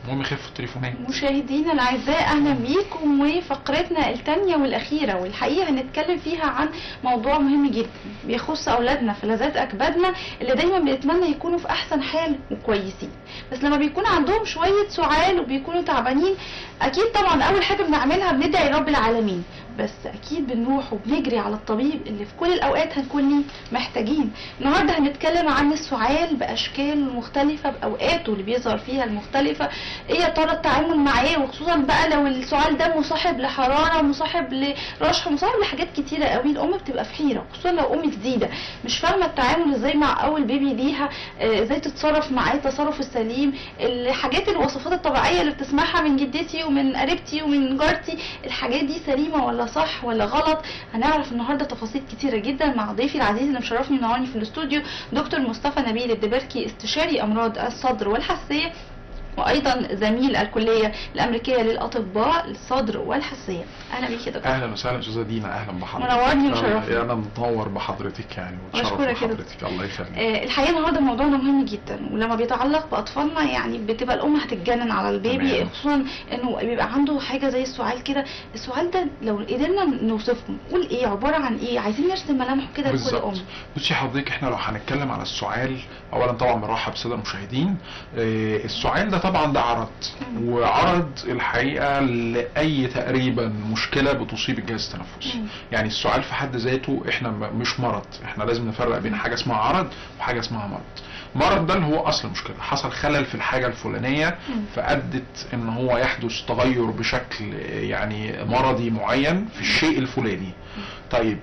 المهم يخف التليفونات. مشاهدينا الاعزاء اهلا بيكم وفقرتنا الثانيه والاخيره، والحقيقه هنتكلم فيها عن موضوع مهم جدا بيخص اولادنا فلذات اكبادنا اللي دايما بنتمنى يكونوا في احسن حال وكويسين، بس لما بيكون عندهم شويه سعال وبيكونوا تعبانين اكيد طبعا اول حاجه بنعملها بندعي رب العالمين، بس اكيد بنروح وبنجري على الطبيب اللي في كل الاوقات هنكون محتاجين. النهارده هنتكلم عن السعال باشكال مختلفه باوقاته اللي بيظهر فيها المختلفه، ايه يا ترى التعامل معاه، وخصوصا بقى لو السعال ده مصاحب لحراره ومصاحب لرشح ومصاحب لحاجات كتيره قوي، الام بتبقى في حيره خصوصا لو ام جديده مش فاهمه التعامل ازاي مع اول بيبي ليها، ازاي تتصرف معاه التصرف السليم، الحاجات الوصفات الطبيعيه اللي بتسمعها من جدتي ومن قريبتي ومن جارتي الحاجات دي سليمه ولا صح ولا غلط. هنعرف النهارده تفاصيل كتيره جدا مع ضيفي العزيز اللي مشرفني منورني في الاستوديو دكتور مصطفى نبيل الدبركي، استشاري امراض الصدر والحساسيه وايضا زميل الكليه الامريكيه للاطباء الصدر والحساسيه. اهلا بيك يا دكتور. اهلا وسهلا استاذه دينا، اهلا بحضرتك. منورني ومشرفني. انا متنور بحضرتك يعني وتشرف بحضرتك. الله يخليك. الحقيقه النهارده موضوعنا مهم جدا، ولما بيتعلق باطفالنا يعني بتبقى الام هتتجنن على البيبي، خصوصا انه بيبقى عنده حاجه زي السعال كده. السعال ده لو قدرنا نوصفه نقول ايه، عباره عن ايه، عايزين نرسم ملامحه كده لكل ام. بصي حضرتك، احنا لو هنتكلم على السعال اولا طبعا بنرحب بالساده المشاهدين. السعال ده طبعا ده عرض، وعرض الحقيقه لاي تقريبا مشكله بتصيب الجهاز التنفسي. يعني السعال في حد ذاته احنا مش مرض، احنا لازم نفرق بين حاجه اسمها عرض وحاجه اسمها مرض. مرض ده اللي هو اصل المشكله، حصل خلل في الحاجه الفلانيه فادت ان هو يحدث تغير بشكل يعني مرضي معين في الشيء الفلاني. طيب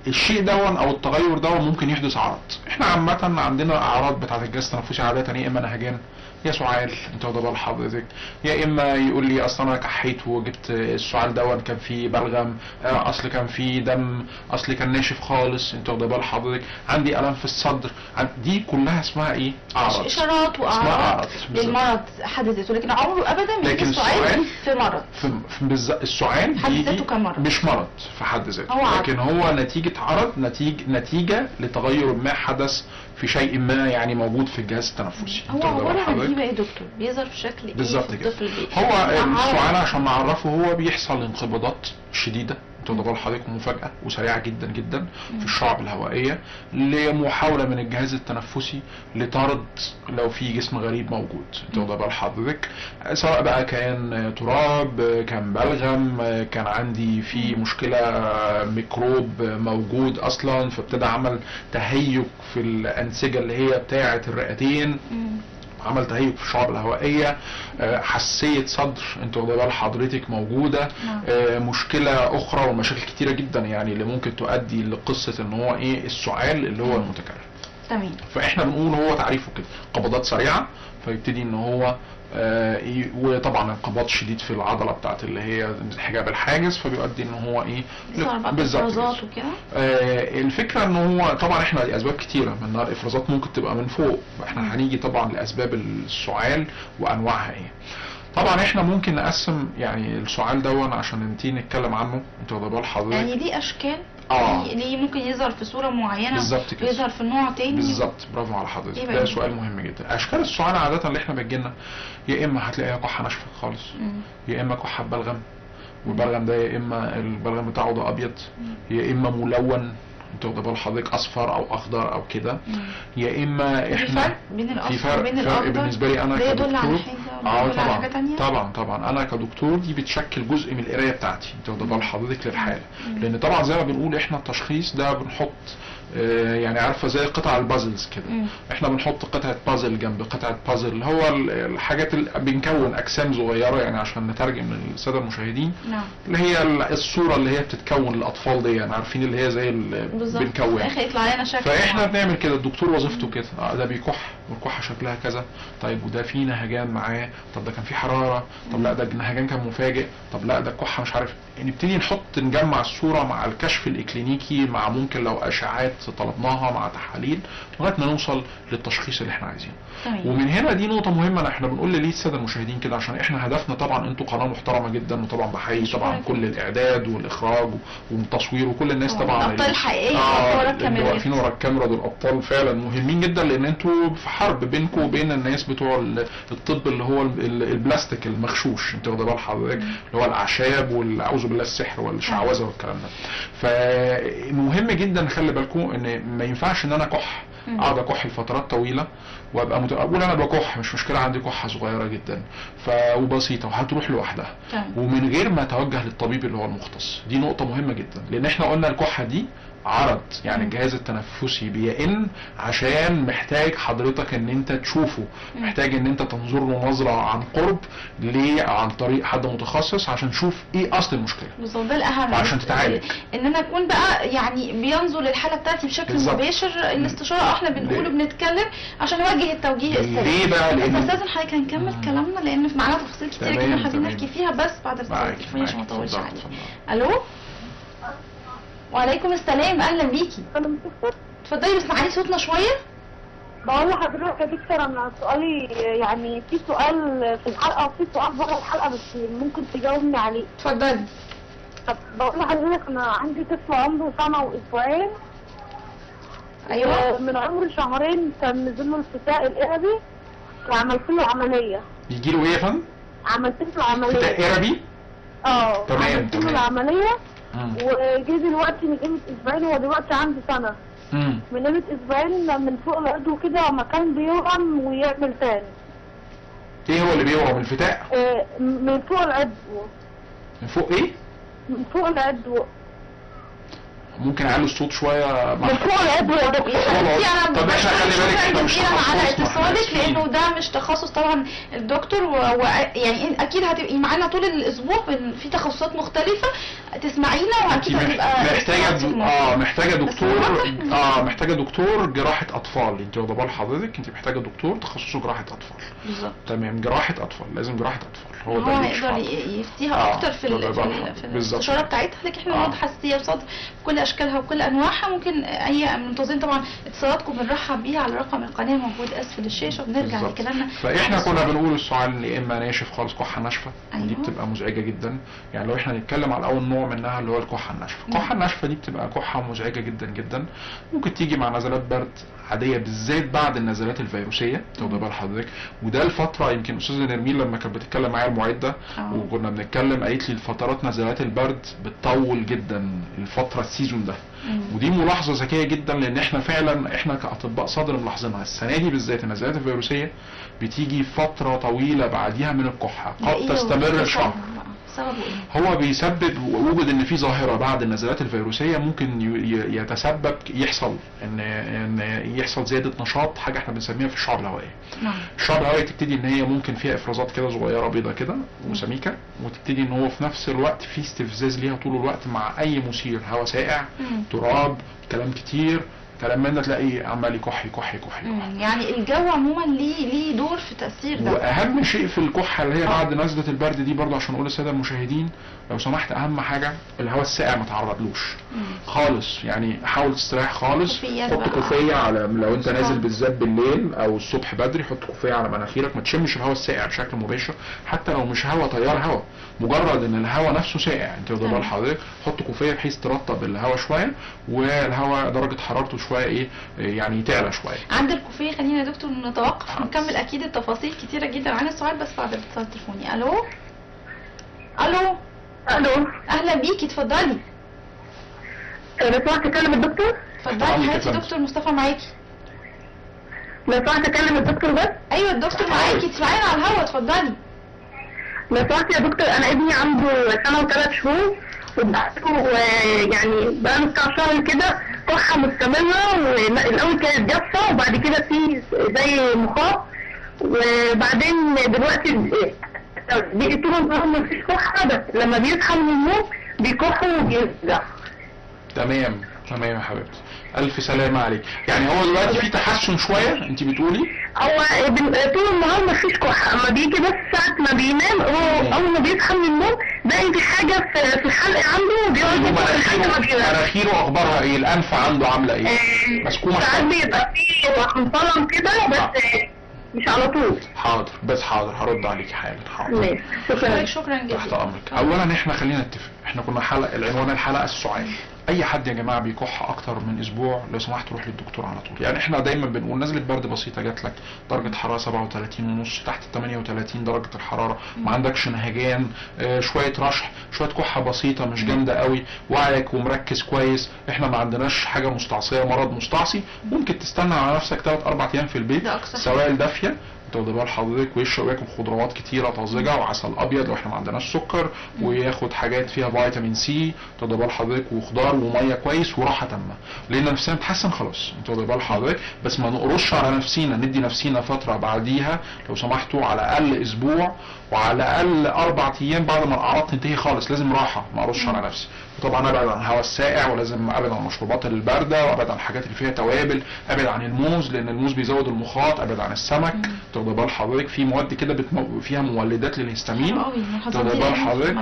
الشيء دون او التغير دون ممكن يحدث عرض. احنا عامه عندنا اعراض بتاعه الجهاز التنفسي عاده يا اما نهجان يا سعال، انت واخد بال حضرتك، يا اما يقول لي اصل انا كحيت وجبت السعال دون كان فيه بلغم، اصل كان فيه دم، اصل كان ناشف خالص، انت واخد بال حضرتك، عندي الم في الصدر، دي كلها اسمها ايه؟ اعراض، اشارات واعراض للمرض حد ذاته، لكن عمره ابدا ما يجي السعال في مرض. السعال حد ذاته كمرض مش مرض في حد ذاته، لكن هو نتيجه عرض، نتيجه لتغير ما حدث في شيء ما يعني موجود في الجهاز التنفسي. هو عباره عن ايه بقى يا دكتور؟ بيظهر في شكل ايه بالظبط كده؟ هو السعال عشان نعرفه هو بيحصل انقباضات شديده انت واخد بال حضرتك ومفاجاه وسريعه جدا جدا في الشعب الهوائيه لمحاوله من الجهاز التنفسي لطرد لو في جسم غريب موجود انت واخد بال حضرتك، سواء بقى كان تراب، كان بلغم، كان عندي في مشكله ميكروب موجود اصلا فابتدى عمل تهيج في الانسجه اللي هي بتاعه الرئتين، عمل تهيج في الشعب الهوائيه، حساسيه صدر انت واخد بال حضرتك موجوده، مشكله اخرى ومشاكل كتيره جدا يعني اللي ممكن تؤدي لقصه ان هو ايه السعال اللي هو المتكرر. تمام. فاحنا بنقول هو تعريفه كده قبضات سريعه، فيبتدي ان هو وطبعا انقباض شديد في العضله بتاعت اللي هي الحجاب الحاجز، فبيؤدي ان هو ايه بالظبط كده. الفكره ان هو طبعا احنا لاسباب كتيره منها الافرازات ممكن تبقى من فوق، فاحنا هنيجي طبعا لاسباب السعال وانواعها ايه. طبعا احنا ممكن نقسم يعني السعال دون عشان نبتدي نتكلم عنه انت واخد بال حضرتك، يعني ليه اشكال ليه ممكن يظهر في صوره معينه بالظبط كده، يظهر في نوع تاني بالظبط. برافو على حضرتك، ده سؤال مهم جدا. اشكال السعال عاده اللي احنا بتجيلنا يا اما هتلاقيها كحه ناشفه خالص، يا اما كحه بلغم، والبلغم ده يا اما البلغم بتاعه ده ابيض، يا اما ملون انت واخد بال حضرتك اصفر او اخضر او كده، يا اما احنا في فرق بين الاصفر وبين الاخضر بالنسبه لي انا كدكتور. طبعا طبعا انا كدكتور دي بتشكل جزء من القرايه بتاعتي انت واخد بال حضرتك للحاله، لان طبعا زي ما بنقول احنا التشخيص ده بنحط يعني عارفه زي قطع البازلز كده، احنا بنحط قطعه بازل جنب قطعه بازل اللي هو الحاجات اللي بنكون اجسام صغيره يعني عشان نترجم للساده المشاهدين اللي هي الصوره اللي هي بتتكون للاطفال دي يعني عارفين اللي هي زي بنكون يطلع لنا شكل، فاحنا بنعمل كده. الدكتور وظيفته كده ده بيكح والكحه شكلها كذا، طيب وده في نهجان معاه، طب ده كان في حراره، طب لا ده النهجان كان مفاجئ، طب لا ده الكحه مش عارف، نبتدي نجمع الصوره مع الكشف الاكلينيكي مع ممكن لو اشعاعات طلبناها مع تحاليل لغايه ما نوصل للتشخيص اللي احنا عايزينه. ومن هنا دي نقطه مهمه احنا بنقول ليه الساده المشاهدين كده عشان احنا هدفنا طبعا انتوا قناه محترمه جدا وطبعا بحيي طبعا كل الاعداد والاخراج والتصوير وكل الناس طبعا الابطال الحقيقيه اللي واقفين ورا الكاميرا دول ابطال فعلا مهمين جدا لان انتوا حرب بينكم وبين الناس بتوع الطب اللي هو البلاستيك المغشوش، انت واخد بال حضرتك، اللي هو الاعشاب والاعوذ بالله السحر والشعوذه والكلام ده. فمهم جدا نخلي بالكم ان ما ينفعش ان انا اكح، اقعد اكح لفترات طويله وابقى اقول انا بكح مش مشكله، عندي كحه صغيره جدا وبسيطه وهتروح لوحدها، ومن غير ما اتوجه للطبيب اللي هو المختص. دي نقطه مهمه جدا، لان احنا قلنا الكحه دي عرض، يعني الجهاز التنفسي بيئن، عشان محتاج حضرتك ان انت تشوفه، محتاج ان انت تنظر له نظره عن قرب، ليه؟ عن طريق حد متخصص، عشان تشوف ايه اصل المشكله بالظبط. ده الاهم، عشان تتعالج، ان انا اكون بقى يعني بينظر للحاله بتاعتي بشكل مباشر. الاستشاره احنا بنقول وبنتكلم عشان نوجه التوجيه السليم. ليه بقى؟ بس لازم حضرتك هنكمل كلامنا، لان في معانا تفاصيل كتير جدا حابين نحكي فيها، بس بعد التليفون عشان ما اطولش عليك. الو، وعليكم السلام، اهلا بيكي. اتفضلي، بس معلي صوتنا شويه. بقول لحضرتك يا دكتور، انا سؤالي يعني في سؤال في الحلقه وفي سؤال بره الحلقه، بس ممكن تجاوبني عليه. اتفضلي. طب بقول لحضرتك، انا عندي طفل عمره سنه واسبوعين. ايوه. من عمر شهرين كان نزل له الفتاء الاربي وعملت له عمليه. يجي له ايه يا فندم؟ عملت له عمليه فتاء اربي. تمام. عملت له العمليه وجي دلوقتي من قيمه اسبوعين، هو دلوقتي عنده سنه. من قيمه اسبوعين من فوق العضو كده مكان بيورم ويعمل تاني. ايه هو اللي بيورم؟ الفتاء؟ من فوق العضو. من فوق ايه؟ من فوق العضو. ممكن اعلي الصوت شويه من فوق العضو يا دكتور. طب احنا خلي بالك احنا مش على اتصالك، لانه ده مش تخصص طبعا الدكتور، يعني اكيد هتبقي معانا طول الاسبوع في تخصصات مختلفه، تسمعينا واكيد هتبقى محتاجه دكتور جراحه اطفال. انت واخده بال حضرتك، انت محتاجه دكتور تخصصه جراحه اطفال. بالظبط. تمام، جراحه اطفال، لازم جراحه اطفال. هو هيقدر يفتيها اكتر في الاستشاره بتاعتها، لكن احنا بنوضح حساسيه وصدر بكل اشكالها وكل انواعها. ممكن اي منتظرين طبعا اتصالاتكم بنرحب بيها على رقم القناه موجود اسفل الشاشه، وبنرجع لكلامنا. فاحنا كنا بنقول السؤال يا اما ناشف خالص، كحه ناشفه. دي بتبقى مزعجه جدا، يعني لو احنا نتكلم على اول نوع منها اللي هو الكحه الناشفه. الكحه الناشفه دي بتبقى كحه مزعجه جدا جدا، ممكن تيجي مع نزلات برد عاديه، بالذات بعد النزلات الفيروسيه، تاخد بال حضرتك. وده الفتره، يمكن استاذه نرمين لما كانت بتتكلم معايا المعده وكنا بنتكلم، قالت لي الفترات نزلات البرد بتطول جدا الفتره السيزون ده. ودي ملاحظه ذكيه جدا، لان احنا فعلا احنا كاطباء صدر ملاحظينها السنه دي بالذات. النزلات الفيروسيه بتيجي فتره طويله بعديها من الكحه، قد تستمر شهر. هو بيسبب وجود ان في ظاهره بعد النزلات الفيروسيه ممكن يتسبب يحصل ان يحصل زياده نشاط، حاجه احنا بنسميها في الشعب الهوائيه. الشعب الهوائيه تبتدي ان هي ممكن فيها افرازات كده صغيره بيضه كده وسميكه، وتبتدي ان هو في نفس الوقت في استفزاز ليها طول الوقت مع اي مثير، هواء ساقع، تراب، كلام كتير، كلام من ده، تلاقيه عمال يكح يكح يكح. يعني الجو عموما ليه دور في تاثير ده. واهم شيء في الكحه اللي هي بعد نزله البرد دي برضه، عشان اقول للساده المشاهدين لو سمحت، اهم حاجه الهواء الساقع ما تعرضلوش خالص، يعني حاول تستريح خالص. حط كوفيه على، لو انت نازل بالذات بالليل او الصبح بدري، حط كوفيه على مناخيرك، ما تشمش الهواء الساقع بشكل مباشر، حتى لو مش هواء تيار هواء، مجرد ان الهواء نفسه ساقع، انت واخد بال حضرتك، حط كوفيه بحيث ترطب الهواء شويه، والهواء درجه حرارته شويه ايه يعني تعلى شويه. عند الكوفيه خلينا يا دكتور نتوقف ونكمل اكيد التفاصيل كتيره جدا عن السؤال، بس بعد الاتصال التليفوني. الو اهلا بيكي، اتفضلي. لو سمحت اكلم الدكتور؟ اتفضلي حضرتك، دكتور مصطفى معاكي. لو سمحت اكلم الدكتور بس؟ ايوه الدكتور معاكي، تسمعينا على الهوا، اتفضلي. لو سمحت يا دكتور، انا ابني عنده سنه و3 شهور، وبعده يعني بقاله بتاع شهر كده كحه مستمره، والاول كانت جافه وبعد كده في زي مخاط، وبعدين دلوقتي طول النهار مفيش كحه، بس لما بيصحى من النوم بيكح وبيرجع. تمام يا حبيبتي، الف سلامه عليك. يعني هو دلوقتي في تحسن شويه انت بتقولي؟ هو طول النهار مفيش كحه، اما بيجي بس ساعه ما بينام، هو اول ما بيصحى من النوم باين في حاجه في الحلق عنده، بيقعد مناخيره اخبارها ايه؟ الانف عنده عامله ايه؟ مسكومه ساعات بيبقى فيه حنطله كده، بس مش على طول. حاضر هرد عليك حالا. شكرا جدا. تحت امرك. اولا احنا خلينا نتفق، احنا كنا العنوان الحلقه السعال. اي حد يا جماعه بيكح اكتر من اسبوع لو سمحت روح للدكتور على طول. يعني احنا دايما بنقول نزله برد بسيطه جات لك، درجه حراره 37 ونص تحت 38 درجه الحراره، ما عندكش نهجان، شويه رشح، شويه كحه بسيطه مش جامده قوي، وعيك ومركز كويس، احنا ما عندناش حاجه مستعصيه مرض مستعصي، ممكن تستنى على نفسك 3-4 ايام في البيت، سوائل دافيه تاخد بال حضرتك، ويشرب وياكل خضروات كتيره طازجه وعسل ابيض لو احنا ما عندناش سكر، وياخد حاجات فيها فيتامين سي تاخد بال حضرتك، وخضار وميه كويس وراحه تامه، لان نفسنا تتحسن خلاص تاخد بال حضرتك. بس ما نقرش على نفسينا، ندي نفسينا فتره بعديها لو سمحتوا على الاقل اسبوع، وعلى الاقل 4 ايام بعد ما الاعراض تنتهي خالص، لازم راحه، ما اقرش على نفسي. وطبعا ابعد عن الهواء الساقع، ولازم ابعد عن المشروبات البارده، وابعد عن الحاجات اللي فيها توابل، ابعد عن الموز لان الموز بيزود المخاط، ابعد عن السمك تاخد بال حضرتك، في مواد كده فيها مولدات للهستامين تاخد بال حضرتك.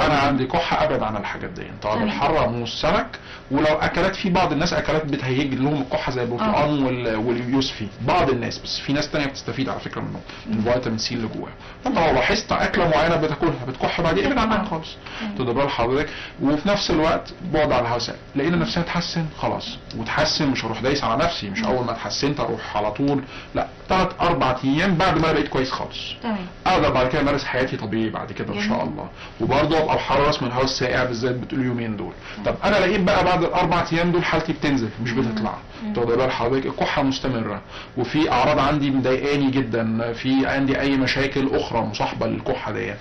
انا عندي كحه ابعد عن الحاجات دي، طبعا الحاره موز سمك، ولو اكلات، في بعض الناس اكلات بتهيج لهم الكحه زي البرتقال واليوسفي، بعض الناس، بس في ناس تانية بتستفيد على فكره منهم من الفيتامين سي اللي جواها. فانت لو لاحظت اكله معينه بتاكلها بتكح بعدين ابعد عنها خالص تاخد بال حضرتك. وفي نفس الوقت بعد على الهواء الساقع، لقينا نفسنا تحسن خلاص، وتحسن مش هروح دايس على نفسي، مش اول ما اتحسنت اروح على طول، لا 3-4 ايام بعد ما انا بقيت كويس خالص تمام، اقدر بعد كده امارس حياتي طبيعي بعد كده ان شاء الله. وبرضه ابقى بحرص من الهواء الساقع بالذات بتقول اليومين دول. طب انا لقيت بقى بعد ال4 ايام دول حالتي بتنزل مش بتطلع تاخد بال حضرتك، الكحه مستمره، وفي اعراض عندي مضايقاني جدا، في عندي اي مشاكل اخرى مصاحبه للكحه ديت،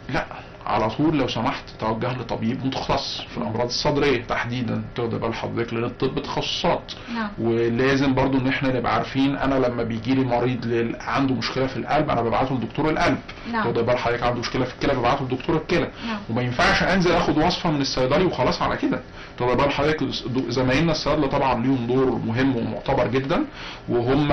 لا على طول لو سمحت توجه لطبيب متخصص في الامراض الصدريه تحديدا تاخد بال حضرتك، لان الطب تخصصات. ولازم برضو ان احنا نبقى عارفين، انا لما بيجي لي مريض عنده مشكله في القلب انا ببعته لدكتور القلب تاخد بال حضرتك، عنده مشكله في الكلى ببعته لدكتور الكلى، وما ينفعش انزل اخد وصفه من الصيدلي وخلاص على كده تاخد بال حضرتك. زمايلنا الصيادله طبعا ليهم دور مهم ومعتبر جدا، وهم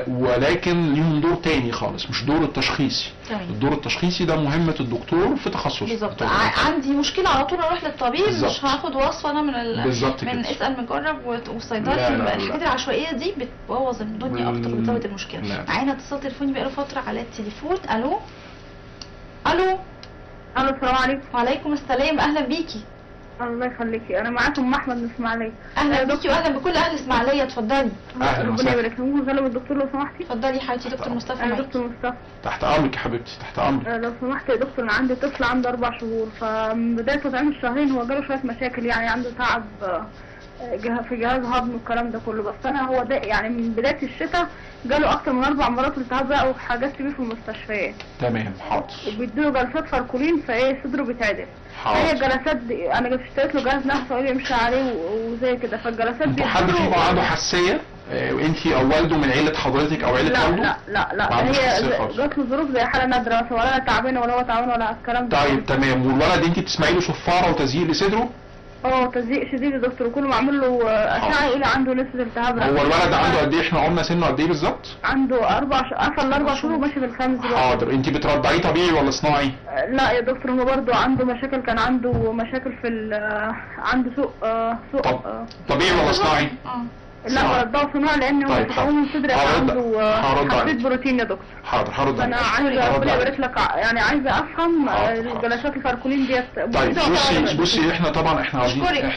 ولكن ليهم دور تاني خالص، مش دور التشخيصي. الدور التشخيصي ده مهمه الدكتور في تخصصه بالظبط. عندي مشكله على طول اروح للطبيب بالزبط. مش هاخد وصفه انا من اسال مجرب والصيدلي. الحاجات العشوائيه دي بتبوظ الدنيا اكتر وبتزود المشكله. معانا اتصال تليفوني بقاله فتره على التليفون. الو السلام عليكم. وعليكم السلام، اهلا بيكي. الله يخليكي، انا معاكم احمد من اسماعيليه. اهلا بيكي واهلا بكل اهل اسماعيليه، اتفضلي. ربنا يبارك فيك. ممكن اكلم الدكتور لو سمحتي؟ اتفضلي يا حبيبتي. دكتور مصطفى معاكي. دكتور مصطفى تحت امرك يا حبيبتي، تحت امرك. لو سمحت يا دكتور، انا عندي طفل عنده 4 شهور، فمن بدايه تطعيم الشهرين هو جاله شويه مشاكل، يعني عنده تعب في جهاز هضم والكلام ده كله. بس انا هو ده يعني من بدايه الشتاء جاله اكتر من 4 مرات التهاب بقى وحاجات بيه في المستشفيات. تمام حاضر. وبيديله جلسات فاركولين فايه صدره بيتعدل. هي الجلسات دي انا اشتريت له جهاز نفس قال يمشي عليه وزي كده، فالجلسات دي حد فيكم عنده حساسيه؟ وانت او والده من عيله حضرتك او عيله والده؟ لا هي جات له ظروف زي حاله نادره، ولا انا تعبانه ولا هو تعبان ولا الكلام ده. طيب تمام. والولد انت بتسمعي له صفاره وتزييق لسدره؟ تزييق شديد يا دكتور، وكله معمول له اشعه يقول عنده نسبه التهاب. هو الولد عنده قد ايه؟ احنا قلنا سنه قد ايه بالظبط؟ عنده 4 شهور وماشي في الخامس دلوقتي. حاضر. انت بترضعيه طبيعي ولا صناعي؟ لا يا دكتور، هو برضه عنده مشاكل، كان عنده مشاكل في عنده سوء طبيعي ولا صناعي؟ لا برضه صناعي، لان هو تقوم صدري عنده حساسيه بروتين يا دكتور. حاضر هرد. انا عايزه ربنا يبارك لك، يعني عايزه افهم الجلسات الفاركولين ديت. طيب بصي احنا طبعا احنا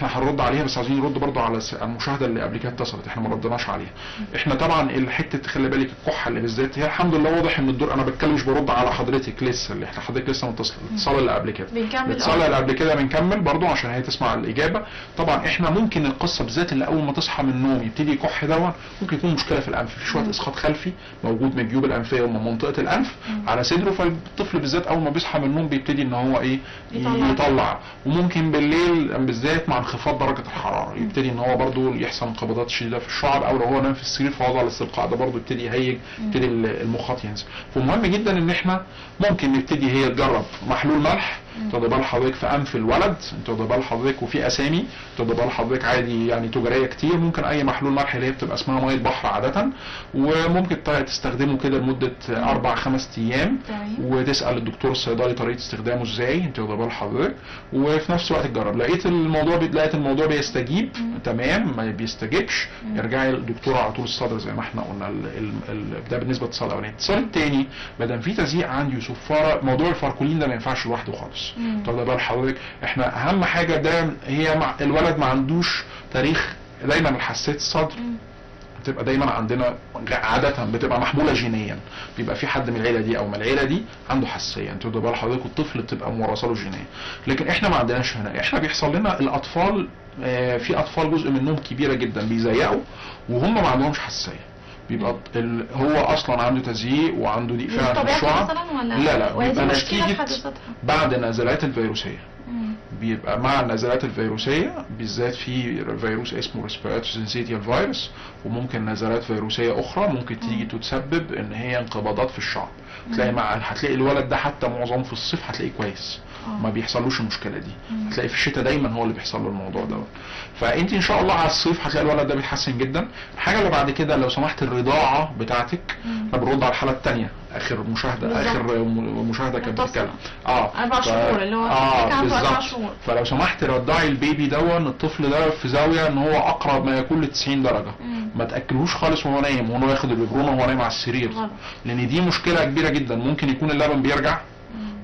هنرد عليها، بس عايزين نرد برضه على المشاهده اللي قبل كده اتصلت، احنا ما ردناش عليها. احنا طبعا الحته خلي بالك الكحه اللي بالذات هي الحمد لله واضح ان الدور، انا بتكلم مش برد على حضرتك لسه، اللي احنا حضرتك لسه متصله. الاتصال اللي قبل كده الاتصال اللي قبل كده بنكمل برضه عشان هي تسمع الاجابه. طبعا احنا ممكن القصه بالذات اللي اول ما تصحى من النوم يبتدي يكح دوت، ممكن يكون مشكله في الانف، في شويه اسقاط خلفي موجود من الجيوب الانفيه ومن منطقه الانف على صدره، فالطفل بالذات اول ما بيصحى من النوم بيبتدي ان هو يطلع. وممكن بالليل بالذات مع انخفاض درجه الحراره يبتدي ان هو برضه يحصل انقباضات شديده في الشعر، او لو هو نام في السرير فوضع الاستلقاء ده برضه يبتدي يهيج، يبتدي المخاط ينزل. فمهم جدا ان احنا ممكن نبتدي هي تجرب محلول ملح تاخد بال حضرتك في انف الولد تاخد بال حضرتك، وفي اسامي تاخد بال حضرتك عادي يعني تجاريه كتير، ممكن اي محلول ملح اللي هي بتبقى اسمها ميه بحر عاده، وممكن تستخدمه كده لمده 4-5 ايام، وتسال الدكتور الصيدلي طريقه استخدامه ازاي تاخد بال حضرتك، وفي نفس الوقت تجرب. لقيت الموضوع بيستجيب تمام، ما بيستجيبش ارجعي للدكتور على طول الصدر زي ما احنا قلنا. ده بالنسبه للاتصال الاولاني. الاتصال الثاني، ما دام في تزييق عندي وصفاره، موضوع الفاركولين ده ما ينفعش لوحده خالص. خالص. طب ده بال حضرتك احنا اهم حاجه ده هي الولد ما عندوش تاريخ. دايما الحساسيه الصدر بتبقى دايما عندنا عاده بتبقى محموله جينيا، بيبقى في حد من العيله دي او من العيله دي عنده حساسيه، انتوا واخدين بال حضرتك، الطفل بتبقى موراثه له جينيا. لكن احنا ما عندناش هنا، احنا بيحصل لنا الاطفال في اطفال جزء منهم كبيره جدا بيزيقوا وهم ما عندهمش حساسيه، بيبقى هو اصلا عنده تزييق وعنده ضيق فعلا في الشعب. لا بيبقى نتيجه بعد النزلات الفيروسيه. بيبقى مع النزلات الفيروسيه بالذات في فيروس اسمه ريسبيراتوري سينسيتيال فيروس، وممكن نزلات فيروسيه اخرى ممكن تيجي تتسبب ان هي انقباضات في الشعب. هتلاقي الولد ده حتى معظمه في الصيف هتلاقيه كويس، ما بيحصلوش المشكله دي. هتلاقي في الشتاء دايما هو اللي بيحصل له الموضوع ده. فانت ان شاء الله على الصيف هتلاقي الولد ده بيتحسن جدا. الحاجه اللي بعد كده لو سمحت الرضاعه بتاعتك، انا برد على الحاله الثانيه اخر مشاهده كانت بتتكلم 4 شهور اللي هو عنده 4 شهور. فلو سمحت رضعي البيبي الطفل ده في زاويه ان هو اقرب ما يكون ل 90 درجه. ما تاكلوش خالص وهو نايم، وهو ياخد الببرونه وهو نايم على السرير، لان دي مشكله كبيره جدا. ممكن يكون اللبن بيرجع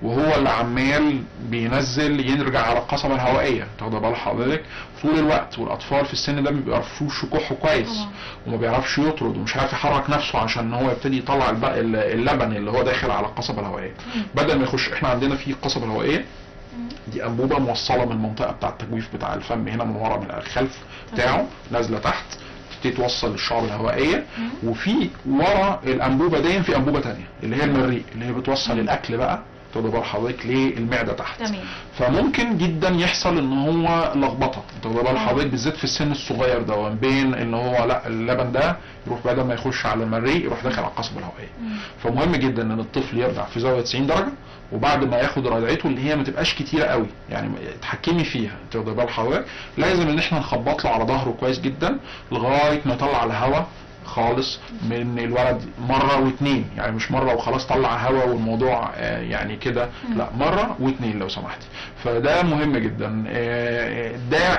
وهو اللي عمال بينزل يرجع على القصبه الهوائيه، تاخد بال حضرتك طول الوقت. والاطفال في السن ده ما بيعرفوش يكحوا كويس وما بيعرفش يطرد ومش عارف يحرك نفسه عشان هو يبتدي يطلع اللبن اللي هو داخل على القصبه الهوائيه. بدل ما يخش، احنا عندنا في القصبه الهوائيه دي انبوبه موصله من المنطقه بتاع التجويف بتاع الفم هنا من ورا من الخلف بتاعه نازله تحت تتوصل للشعب الهوائيه، وفي ورا الانبوبه دي في انبوبه ثانيه اللي هي المريء اللي هي بتوصل الاكل بقى تاخد بال حضرتك للمعده تحت. فممكن جدا يحصل ان هو لخبطه تاخد بال حضرتك بالذات في السن الصغير ده، بين ان هو لا اللبن ده يروح بدل ما يخش على المريء يروح داخل على القصبه الهوائيه. فمهم جدا ان الطفل يرجع في زاويه 90 درجه، وبعد ما ياخد رضعته اللي هي ما تبقاش كتيره قوي يعني تحكمي فيها تاخد بال حضرتك، لازم ان احنا نخبط له على ظهره كويس جدا لغايه ما يطلع الهواء خالص من الولد مره واثنين، يعني مش مره وخلاص طلع هواء والموضوع يعني كده، لا مره واثنين لو سمحتي. فده مهم جدا.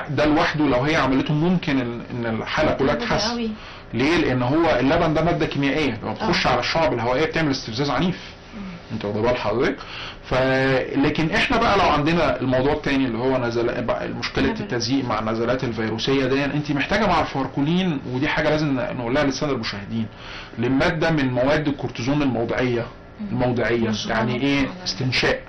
ده لوحده لو هي عملته ممكن ان الحاله كلها تتحسن. ليه؟ لان هو اللبن ده ماده كيميائيه لما بتخش على الشعب الهوائيه بتعمل استفزاز عنيف، انت واخد بال حضرتك. لكن احنا بقى لو عندنا الموضوع الثاني اللي هو نزل بقى مشكله التزييق مع النزلات الفيروسيه دي، انت محتاجه مع الفاركولين، ودي حاجه لازم نقولها للساده المشاهدين، لماده من مواد الكورتيزون الموضعيه يعني ايه استنشاق.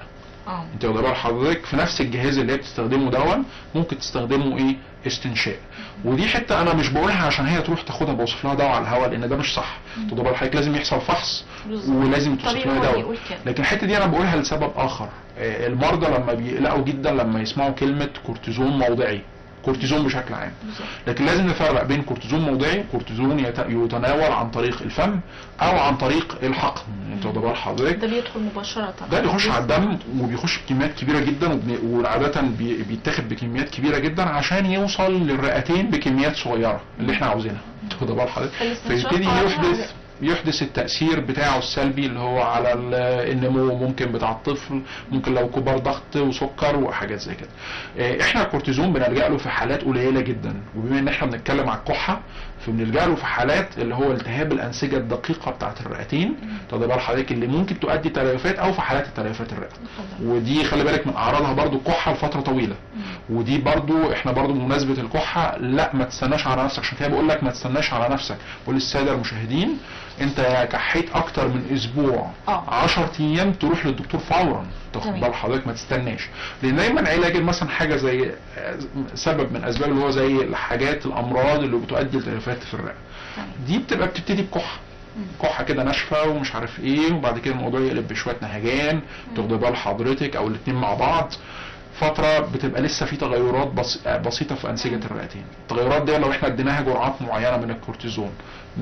انت واخد بال حضرتك في نفس الجهاز اللي هي بتستخدمه دون ممكن تستخدمه ايه استنشاق. ودي حته انا مش بقولها عشان هي تروح تاخدها بوصف لها دواء على الهواء لان ده مش صح. واخد بال حضرتك لازم يحصل فحص ولازم توصف لها دواء. لكن الحته دي انا بقولها لسبب اخر، المرضى لما بيقلقوا جدا لما يسمعوا كلمه كورتيزون موضعي، كورتيزون بشكل عام. لكن لازم نفرق بين كورتيزون موضعي، كورتيزون يتناول عن طريق الفم او عن طريق الحقن. انت واخد بال حضرتك ده بيدخل مباشره، ده بيخش على الدم وبيخش بكميات كبيره جدا، وعاده بيتاخد بكميات كبيره جدا عشان يوصل للرئتين بكميات صغيره اللي احنا عاوزينها. انت واخد بال حضرتك فيبتدي يحدث التأثير بتاعه السلبي اللي هو على النمو ممكن بتاع الطفل، ممكن لو كبار ضغط وسكر وحاجات زي كده. احنا الكورتيزون بنلجأ له في حالات قليلة جدا، وبما ان احنا بنتكلم على الكحة فبنلجأ له في حالات اللي هو التهاب الأنسجة الدقيقة بتاعة الرئتين، تاخد بال حضرتك اللي ممكن تؤدي تليفات او في حالات التليفات الرئة. ودي خلي بالك من اعراضها برضو الكحة لفترة طويلة. ودي برضو احنا برضو بمناسبة الكحة لا ما تستناش على نفسك، عشان كده بقول لك ما تستناش على نفسك، بقول للسادة المشاهدين انت كحيت اكتر من اسبوع 10 ايام تروح للدكتور فورا، تاخد بال حضرتك ما تستناش. لان دايما علاج مثلا حاجه زي سبب من اسباب اللي هو زي الحاجات الامراض اللي بتؤدي لتلفات في الرئه دي بتبتدي بكحه، كحه كده ناشفه ومش عارف ايه، وبعد كده الموضوع يقلب بشويه نهجان تاخد بال حضرتك او الاثنين مع بعض. فتره بتبقى لسه في تغيرات بسيطه في انسجه الرئتين. التغيرات دي لو احنا اديناها جرعات معينه من الكورتيزون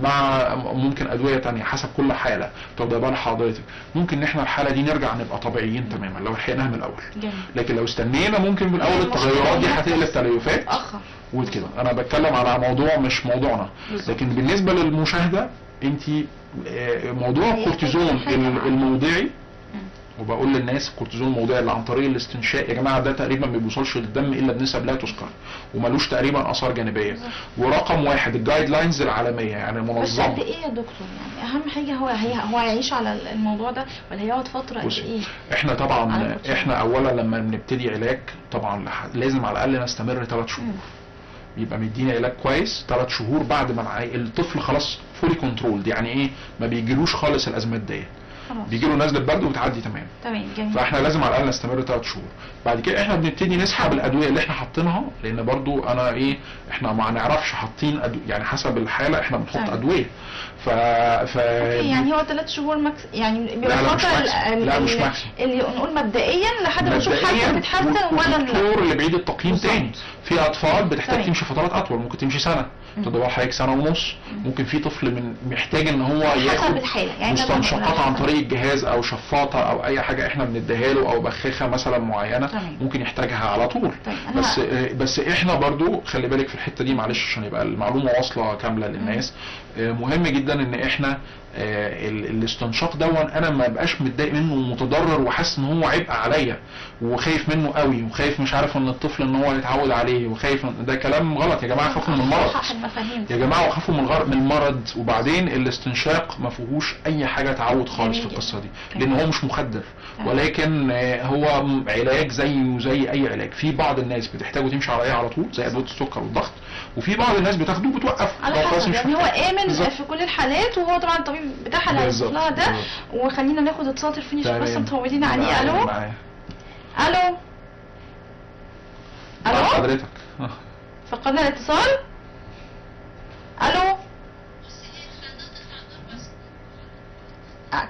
مع ممكن ادويه تانية حسب كل حاله تاخد بال حضرتك، ممكن ان احنا الحاله دي نرجع نبقى طبيعيين تماما لو لحقناها من الاول. لكن لو استنينا ممكن من الاول التغيرات دي هتقلب تليفات وكده. انا بتكلم على موضوع مش موضوعنا، لكن بالنسبه للمشاهده انت موضوع الكورتيزون الموضعي وبقول للناس الكورتيزون الموضعي اللي عن طريق الاستنشاق يا جماعه ده تقريبا ما بيوصلش للدم الا بنسب لا تذكر وملوش تقريبا اثار جانبيه. ورقم واحد الجايد لاينز العالميه يعني بس المنظمه. قد ايه يا دكتور؟ يعني اهم حاجه هو هيعيش على الموضوع ده ولا هيقعد فتره قد ايه؟ احنا على طبعا الكورتيزون. احنا اولا لما بنبتدي علاج طبعا لازم على الاقل نستمر 3 شهور. يبقى مدينا علاج كويس 3 شهور بعد ما الطفل خلاص فولي كنترولد. يعني ايه؟ ما بيجيلوش خالص الازمات ديت، خلاص بيجيله نزله برد وبتعدي تمام. تمام جميل. فاحنا لازم على الاقل نستمر 3 شهور. بعد كده احنا بنبتدي نسحب الادويه اللي احنا حاطينها، لان برضو انا ايه احنا ما نعرفش حاطين يعني حسب الحاله احنا بنحط تمام. ادويه. أوكي، يعني هو 3 شهور ماكس يعني بيبقى لا، مش الفتره ماكسيم. لا، مش ماكسيم. اللي نقول مبدئيا لحد ما نشوف مبدئياً حالته بتتحسن ولا لا. الدكتور اللي بعيد التقييم بالظبط. تاني. في اطفال بتحتاج تمام. تمشي فترات اطول، ممكن تمشي سنه، تدور حضرتك سنه ونص. ممكن في طفل محتاج ان هو حسب ياخد الحاله يعني ده مستنشقات بنقول عن حسب. طريق الجهاز او شفاطه او اي حاجه احنا بنديها له او بخاخه مثلا معينه تمام. ممكن يحتاجها على طول. طيب، أنا بس احنا برضو خلي بالك في الحته دي معلش عشان يبقى المعلومه واصله كامله للناس. مهم جدا ان احنا الاستنشاق دون انا ما بقاش متضايق منه ومتضرر وحاسس ان هو عبء عليا وخايف منه قوي وخايف مش عارف ان الطفل ان هو يتعود عليه وخايف ده كلام غلط يا جماعه. خافوا من المرض صحح المفاهيم. يا جماعه وخافوا من المرض. وبعدين الاستنشاق ما فيهوش اي حاجه تعود خالص في جميل القصه دي جدا. لان هو مش مخدر ولكن هو علاج زيه زي اي علاج. في بعض الناس بتحتاجه تمشي عليه على طول زي ادويه السكر والضغط، وفي بعض الناس بتاخده وبتوقفه على لو خلاص حسب مش يعني هو محتاج. امن بالظبط. في كل الحالات وهو طبعا الطبيب بتاعها اللي هيوصف لها ده. بالظبط. وخلينا ناخد اتصال تليفوني عشان بس تمام. مطولين عليه. الو معايا. الو مع الو حضرتك. فقدنا الاتصال. الو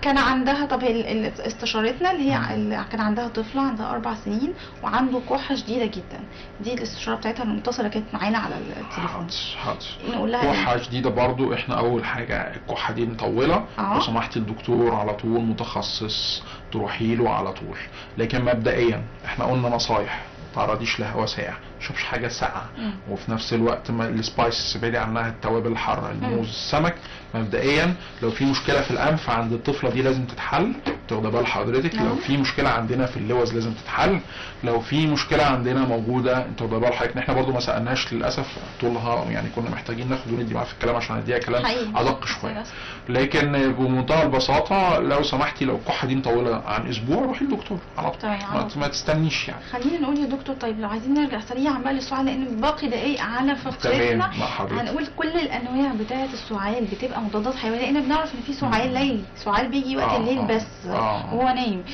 كان عندها طب هي استشارتنا اللي هي اللي كان عندها طفله عندها 4 سنين وعنده كحه شديده جدا. دي الاستشاره بتاعتها المتصله كانت معانا على التليفون. حاضر. نقول لها إيه؟ كحه شديده برضو احنا اول حاجه الكحه دي مطوله لو سمحتي الدكتور على طول متخصص تروحي له على طول. لكن مبدئيا احنا قلنا نصايح ما تعرضيش لهواء ساقع، ما تشربش حاجه ساقعه، وفي نفس الوقت السبايسز ابعدي عنها، التوابل الحاره، الموز، السمك. مبدئيا لو في مشكله في الانف عند الطفله دي لازم تتحل، تاخدي بال حضرتك. لو في مشكله عندنا في اللوز لازم تتحل. لو في مشكله عندنا موجوده انت واخده بال حضرتك ان احنا برضو ما سالناش للاسف طولها، يعني كنا محتاجين ناخد وندي معاها في الكلام عشان نديها كلام ادق شويه. لكن بمنتهى البساطه لو سمحتي لو الكحه دي مطوله عن اسبوع روحي للدكتور على طول، ما تستنيش يعني. خلينا نقول يا دكتور طيب لو عايزين نرجع سريعا بقى للسؤال لان باقي دقايق على فقرتنا. هنقول كل الانواع بتاعه السعال بتبقى مضادات حيويه لان بنعرف ان في سعال ليلي، سعال بيجي وقت الليل بس وهو نايم.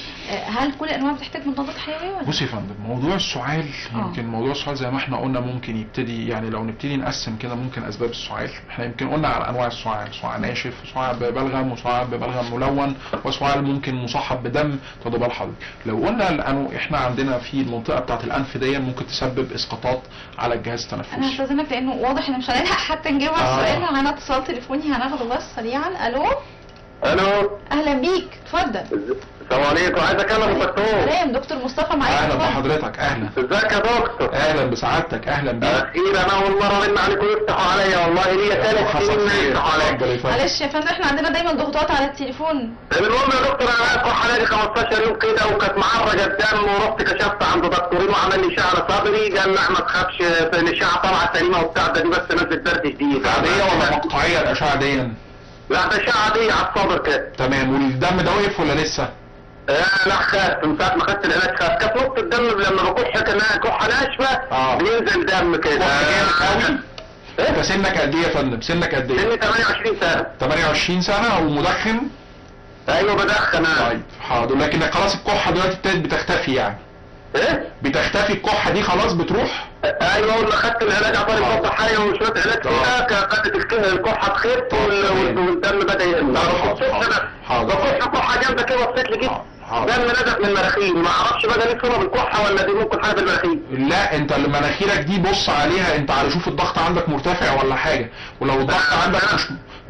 هل كل الانواع بتحتاج مضادات حيويه ولا؟ بصي يا فندم موضوع السعال يمكن موضوع السعال زي ما احنا قلنا ممكن يبتدي يعني لو نبتدي نقسم كده ممكن اسباب السعال. احنا يمكن قلنا على انواع السعال، سعال ناشف وسعال ببلغم وسعال ببلغم ملون وسعال ممكن مصاحب بدم. خدوا بال حضرتك لو قلنا احنا عندنا في المنطقه بتاعه الانف دي ممكن تسبب اسقاطات على الجهاز التنفسي. انا هستاذنك لانه واضح ان مش هنلحق حتى نجاوب على السؤال. معانا اتصال تليفوني هناخده بس سريعا. الو اهلا بيك اتفضل. السلام عليكم، عايز اكلم الدكتور. سلام دكتور مصطفى معاك. اهلا بحضرتك. اهلا. ازيك يا دكتور؟ اهلا بسعادتك. اهلا بيك. اخيرا انا اول مره من عليكم يفتحوا عليا والله ليا 3 سنين يفتحوا عليا. معلش يا فندم احنا عندنا دايما ضغوطات على التليفون. المهم يا دكتور انا كحه لي 15 يوم كده وكانت معرجه الدم ورحت كشفت عند دكتورين وعمل لي اشعه على صدري قال لا ما تخافش الاشعه طالعه سليمه وبتاع ده دي بس نزلت برد شديد. عاديه ولا مقطعيه الاشعه دي؟ لا ده اشعه عاديه على الصدر كده. تمام. والدم ده وقف ولا لسه؟ لا خاف من ساعه ما خدت العلاج خاف. كانت نقطه الدم لما بكح كحه ناشفه بينزل دم كده. جامد قوي. انت سنك قد ايه يا فندم؟ سنك قد ايه؟ سني 28 سنه. 28 سنه ومدخن؟ ايوه بدخن. طيب حاضر. لكن خلاص الكحه دلوقتي ابتدت بتختفي يعني؟ ايه؟ بتختفي الكحه دي خلاص بتروح؟ ايوه لما خدت العلاج عن طريق فتره حيه وشويه علاج كده خدت الكحه تخف والدم بدا ينزل. حاضر. بكح كحه جامده كده وصلت لي كده. دم نزف من مناخيري ما اعرفش بقى ليه سبب الكحه ولا دي ممكن حاجه في المناخير. لا انت اللي مناخيرك دي بص عليها انت على شوف الضغط عندك مرتفع ولا حاجه. ولو الضغط عندك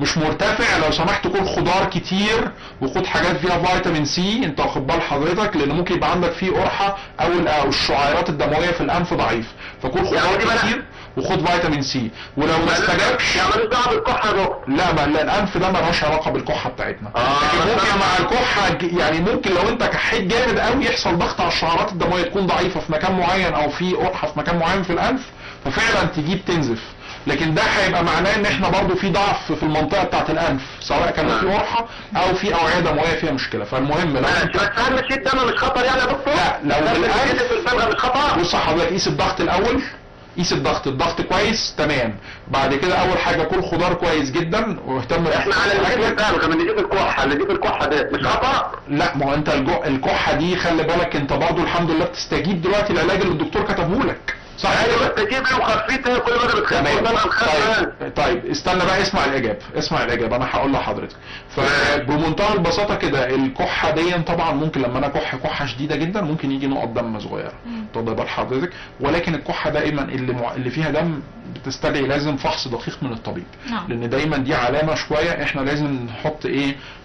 مش مرتفع لو سمحت كل خضار كتير وخد حاجات فيها فيتامين سي انت واخد بال حضرتك لان ممكن يبقى عندك فيه قرحه او الشعيرات الدمويه في الانف ضعيف فكل خضار كتير وخد فيتامين سي، ولو ما استجابش يعني ماليش دعوه بالكحه يا دكتور. لا ما الانف ده مالهاش علاقه بالكحه بتاعتنا. لكن ممكن مع الكحه يعني ممكن لو انت كحيت جامد قوي يحصل ضغط على الشعرات الدمويه تكون ضعيفه في مكان معين او في قرحه في مكان معين في الانف، ففعلا تجيب تنزف. لكن ده هيبقى معناه ان احنا برضو في ضعف في المنطقه بتاعت الانف، سواء كان في قرحه او في اوعيه دمويه فيها مشكله. فالمهم لو بس اهم شيء الدم مش خطر يعني يا دكتور؟ لا لو بالانف في الصبغه مش خطر. بص حضرتك قيس الضغط الاول، قيس الضغط كويس تمام. بعد كده اول حاجه كل خضار كويس جدا واهتم احنا على اللي جيب الصبغه من نجيب الكحه، اللي نجيب الكحه ده مش خطر. لا ما هو انت الكحه دي خلي بالك انت برضو الحمد لله بتستجيب دلوقتي العلاج اللي الدكتور كتبه لك، صح؟ ايوه بستجيب وخفيتها كل مره بتخاف. طيب استنى بقى اسمع الاجابه انا هقول لحضرتك. فبمنتهى البساطه كده الكحه دي طبعا ممكن لما انا كحه شديده جدا ممكن يجي نقط دم صغيره، طب بال حضرتك، ولكن الكحه دايما اللي فيها دم بتستدعي لازم فحص دقيق من الطبيب. لان دايما دي علامه شويه احنا لازم نحط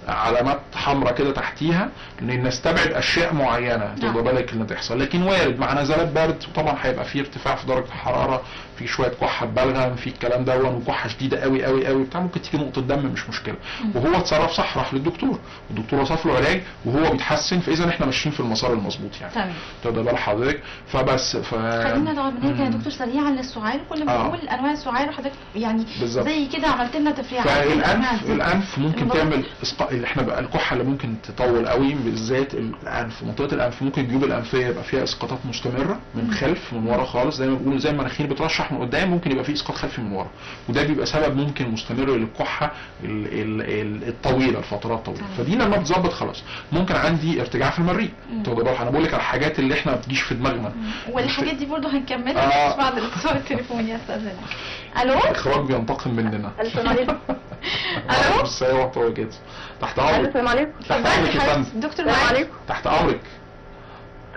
علامات حمراء كده تحتيها لان نستبعد اشياء معينه تاخد بالك اللي تحصل. لكن وارد مع نزلات برد وطبعا هيبقى في ارتفاع في درجه الحراره، في شويه كحه ببلغم، في الكلام ده وكحه شديده قوي قوي قوي بتاع، ممكن تيجي نقطه دم مش مشكله. وهو اتصرف صح راح للدكتور والدكتور وصف له علاج وهو بيتحسن، فاذا احنا ماشيين في المسار المظبوط يعني. تمام. تاخد بال حضرتك. فبس خلينا لو بنرجع يا دكتور سريعا للسعال، كل ما نقول انواع السعال وحضرتك يعني بالزبط. زي كده عملت لنا تفريعات. الانف ممكن تعمل اللي احنا بقى الكحه اللي ممكن تطول قوي بالذات الانف، منطقه الانف ممكن الجيوب الانفيه يبقى فيها اسقاطات مستمره من خلف من ورا خالص، زي ما بيقولوا زي المناخير بترشح من قدام ممكن يبقى فيه اسقاط خلفي من ورا، وده بيبقى سبب ممكن مستمر للكحه الطويله الفترات طويله. فدي لما بتظبط خلاص. ممكن عندي ارتجاع في المريء، تاخد بالك انا بقول لك على الحاجات اللي احنا ما بتجيش في دماغنا، والحاجات دي برضه هنكملها بعد الاتصال التليفوني. استاذنا الو، الاخراج بينتقم مننا. السلام عليكم. الو بس هي وقت كده تحت امرك. السلام عليكم. تحت امرك يا فندم. دكتور السلام معاك. عليكم. تحت امرك.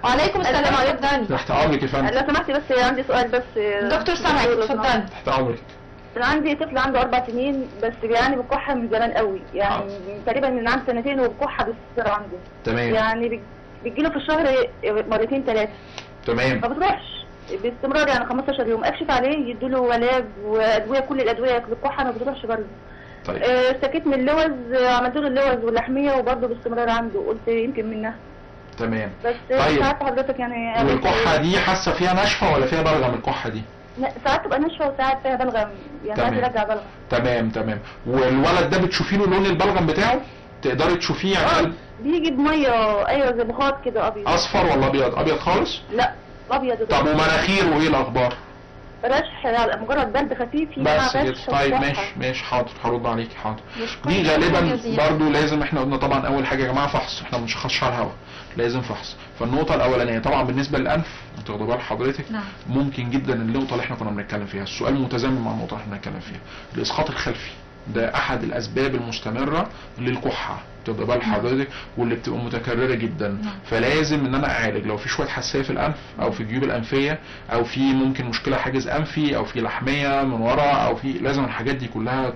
وعليكم السلام، اتفضلي. تحت امرك يا فندم. لو سمحتي بس عندي سؤال بس. دكتور سامعك، اتفضلي. تحت امرك. انا عندي طفل عنده 4 سنين بس بيعاني بالكحه من زمان قوي، يعني تقريبا من عنده 2 سنين والكحه بتصير عنده. تمام. يعني بتجيله في الشهر 2 3 تمام. ما بتروحش باستمرار، يعني 15 يوم اكشف عليه يديله علاج وادويه، كل الادويه للكحه ما بتروحش برضه. طيب. اشتكيت من اللوز، عملت له اللوز واللحميه وبرضه باستمرار عنده، قلت يمكن منها. تمام. بس طيب. مش عارفه حضرتك يعني. والكحه دي حاسه فيها ناشفه ولا فيها بلغم الكحه دي؟ لا ساعات تبقى ناشفه وساعات فيها بلغم، يعني ساعات يرجع بلغم. تمام. والولد ده بتشوفي له لون البلغم بتاعه؟ تقدري تشوفيه يعني؟ بيجي بميه، ايوه زي بخار كده ابيض. اصفر ولا ابيض؟ ابيض خالص؟ لا ابيض. طب ومناخيره ايه الاخبار؟ رشح، مجرد برد خفيف بس كده. طيب ماشي حاضر، هرد عليكي حاضر. دي غالبا برضو لازم احنا قلنا طبعا اول حاجه يا جماعه فحص، احنا ما بنشخصش على الهواء، لازم فحص. فالنقطه الاولانيه طبعا بالنسبه للانف تاخدوا بال حضرتك، ممكن جدا النقطه اللي احنا كنا بنتكلم فيها، السؤال متزامن مع النقطه اللي احنا بنتكلم فيها، الاسقاط الخلفي ده احد الاسباب المستمره للكحه تاخد بال حضرتك، واللي بتبقى متكرره جدا. فلازم ان انا اعالج لو في شويه حساسيه في الانف او في الجيوب الانفيه او في ممكن مشكله حاجز انفي او في لحميه من ورا او في، لازم الحاجات دي كلها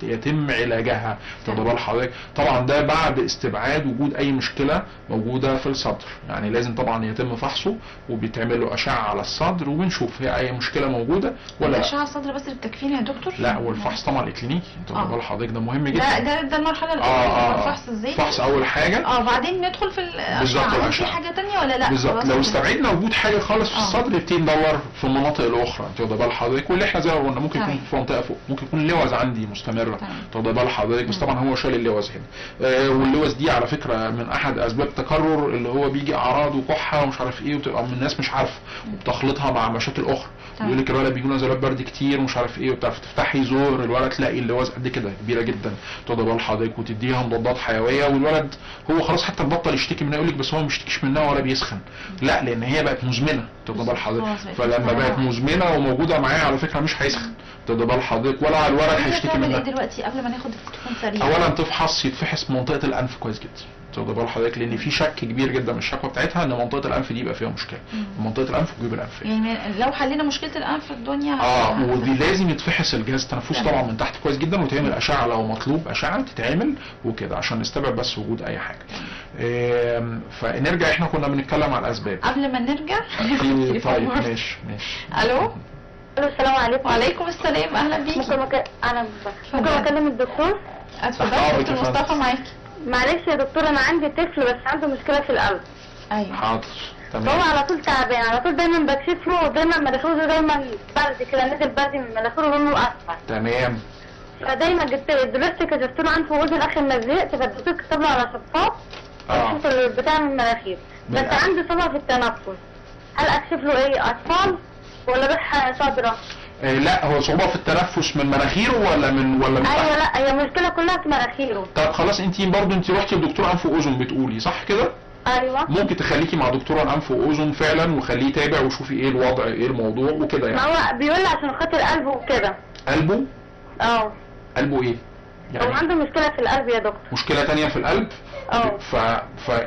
يتم علاجها تاخد بال حضرتك. طبعا ده بعد استبعاد وجود اي مشكله موجوده في الصدر، يعني لازم طبعا يتم فحصه وبيتعمل له اشعه على الصدر وبنشوف هي اي مشكله موجوده ولا لا. الاشعه على الصدر بس اللي بتكفيني يا دكتور؟ لا والفحص طبعا الكلينيكي تاخد بال حضرتك ده مهم جدا. ده المرحله الاولى. الفحص ازاي؟ فحص اول حاجه بعدين ندخل في بالظبط في حاجه ثانيه ولا لا؟ بالظبط. لو استبعدنا وجود حاجه خالص في الصدر نبتدي ندور في المناطق الاخرى تاخد بال حضرتك، واللي احنا زي ما قلنا ممكن يكون في منطقه فوق، ممكن يكون اللوز عندي مستمره تاخد بال حضرتك، بس طبعا هو شال اللوز هنا. واللوز دي على فكره من احد اسباب التكرر اللي هو بيجي اعراض وكحه ومش عارف ايه، وتبقى من الناس مش عارفه وبتخلطها مع مشاكل اخرى، يقول لك الولد بيجي له نزلات برد كتير ومش عارف ايه وبتاع، فتفتحي زور الولد تلاقي اللوز قد كده كبيره جدا تاخد بال حضرتك، وتديها مضادات حيويه والولد هو خلاص حتى بطل يشتكي منها، يقول لك بس هو ما بيشتكيش منها ولا بيسخن، لا لان هي بقت مزمنه تاخد بال حضرتك. فلما بقت مزمنه وموجوده معاه على فكره مش هيسخن تاخد بال حضرتك ولا الولد هيشتكي منها. دلوقتي قبل ما ناخد التليفون سريع، اولا تفحص يتفحص منطقه الانف كويس جدا تاخد بال حضرتك، لان في شك كبير جدا من الشكوى بتاعتها ان منطقه الانف دي يبقى فيها مشكله، منطقه الانف والجيوب الانفيه. يعني لو حلينا مشكله الانف الدنيا ودي لازم يتفحص الجهاز التنفسي طبعا من تحت كويس جدا، وتعمل اشعه لو مطلوب اشعه تتعمل وكده عشان نستبعد بس وجود اي حاجه. فنرجع احنا كنا بنتكلم على الاسباب قبل ما نرجع. طيب ماشي. الو السلام عليكم. وعليكم السلام، اهلا بيكي. ممكن اكلم الدكتور؟ اتفضلي دكتور مصطفى معاكي. معلش يا دكتور، انا عندي طفل بس عنده مشكله في القلب. ايوه حاضر هو تمام. على طول تعبان، على طول دايما بكشف له، ودايما مناخيره دايما برد كده، نزل برد من مناخيره لونه اصفر. تمام. فدايما دلوقتي كشفت له عنف ووزن اخر ما زهقت، فالدكتور كتب له على شفاط يكشف البتاع من المناخير. بس عنده صدى في التنفس، هل اكشف له ايه، اطفال ولا بح صدره؟ لا هو صعوبة في التنفس من مناخيره ولا من ايوه تحت؟ لا، هي المشكله كلها في مناخيره. طب خلاص، انت برضو رحتي لدكتور انف واذن بتقولي صح كده؟ ايوه. ممكن تخليكي مع دكتور انف واذن فعلا، وخليه يتابع وشوفي ايه الوضع، ايه الموضوع وكده ما يعني. هو بيقول لي عشان خاطر قلبه وكده. قلبه؟ اه. قلبه ايه؟ هو عنده مشكله في القلب يا دكتور. مشكلة تانية في القلب؟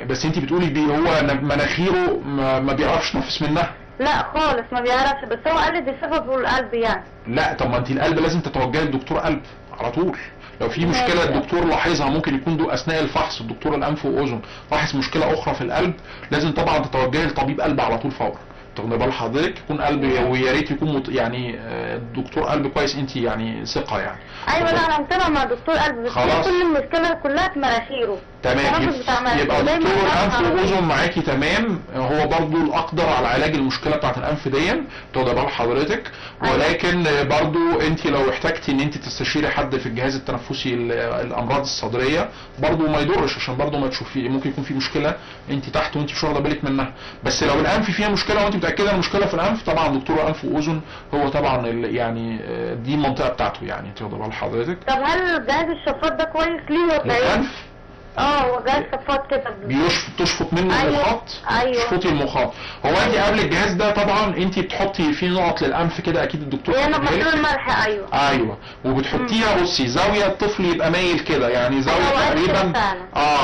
بس انت بتقولي هو مناخيره ما بيعرفش يتنفس منها. لا خالص ما بيعرفش، بس هو قال لي دي سببه القلب يعني. لا طب ما انت القلب لازم تتوجهي لدكتور قلب على طول. لو في مشكله الدكتور لاحظها، ممكن يكون ده اثناء الفحص الدكتور الانف واذن لاحظ مشكله اخرى في القلب، لازم طبعا تتوجهي لطبيب قلب على طول فورا. تاخدي بال حضرتك، يكون قلب، ويا ريت يكون يعني دكتور قلب كويس، انت يعني ثقه يعني. ايوه لا انا متابعه مع دكتور قلب، بس خلاص. كل المشكله كلها في مناخيره. تمام. يبقى دكتور الانف واذن معاكي تمام، هو برضو الاقدر على علاج المشكله بتاعت الانف دي، تاخدي بال حضرتك. ولكن برضو انت لو احتاجتي ان انت تستشيري حد في الجهاز التنفسي الامراض الصدريه برضو ما يضرش، عشان برضو ما تشوفي ممكن يكون في مشكله انت تحت وانت مش واخده بالك منها. بس لو الانف فيها مشكله وانت متاكده ان المشكله في الانف، طبعا دكتور الانف واذن هو طبعا يعني دي المنطقه بتاعته يعني، تاخدي بال حضرتك. طب هل جهاز الشفاط ده كويس ليه ولا ايه؟ الانف هو جهاز شفاط كده تشفط منه المخاط. ايوه تشفطي المخاط. هو انت قبل الجهاز ده طبعا انت بتحطي فيه نقط للانف كده، اكيد الدكتور هي كاتبها نقطة لك. الملح. ايوه ايوه، وبتحطيها بصي زاويه الطفل يبقى مايل كده، يعني زاويه تقريبا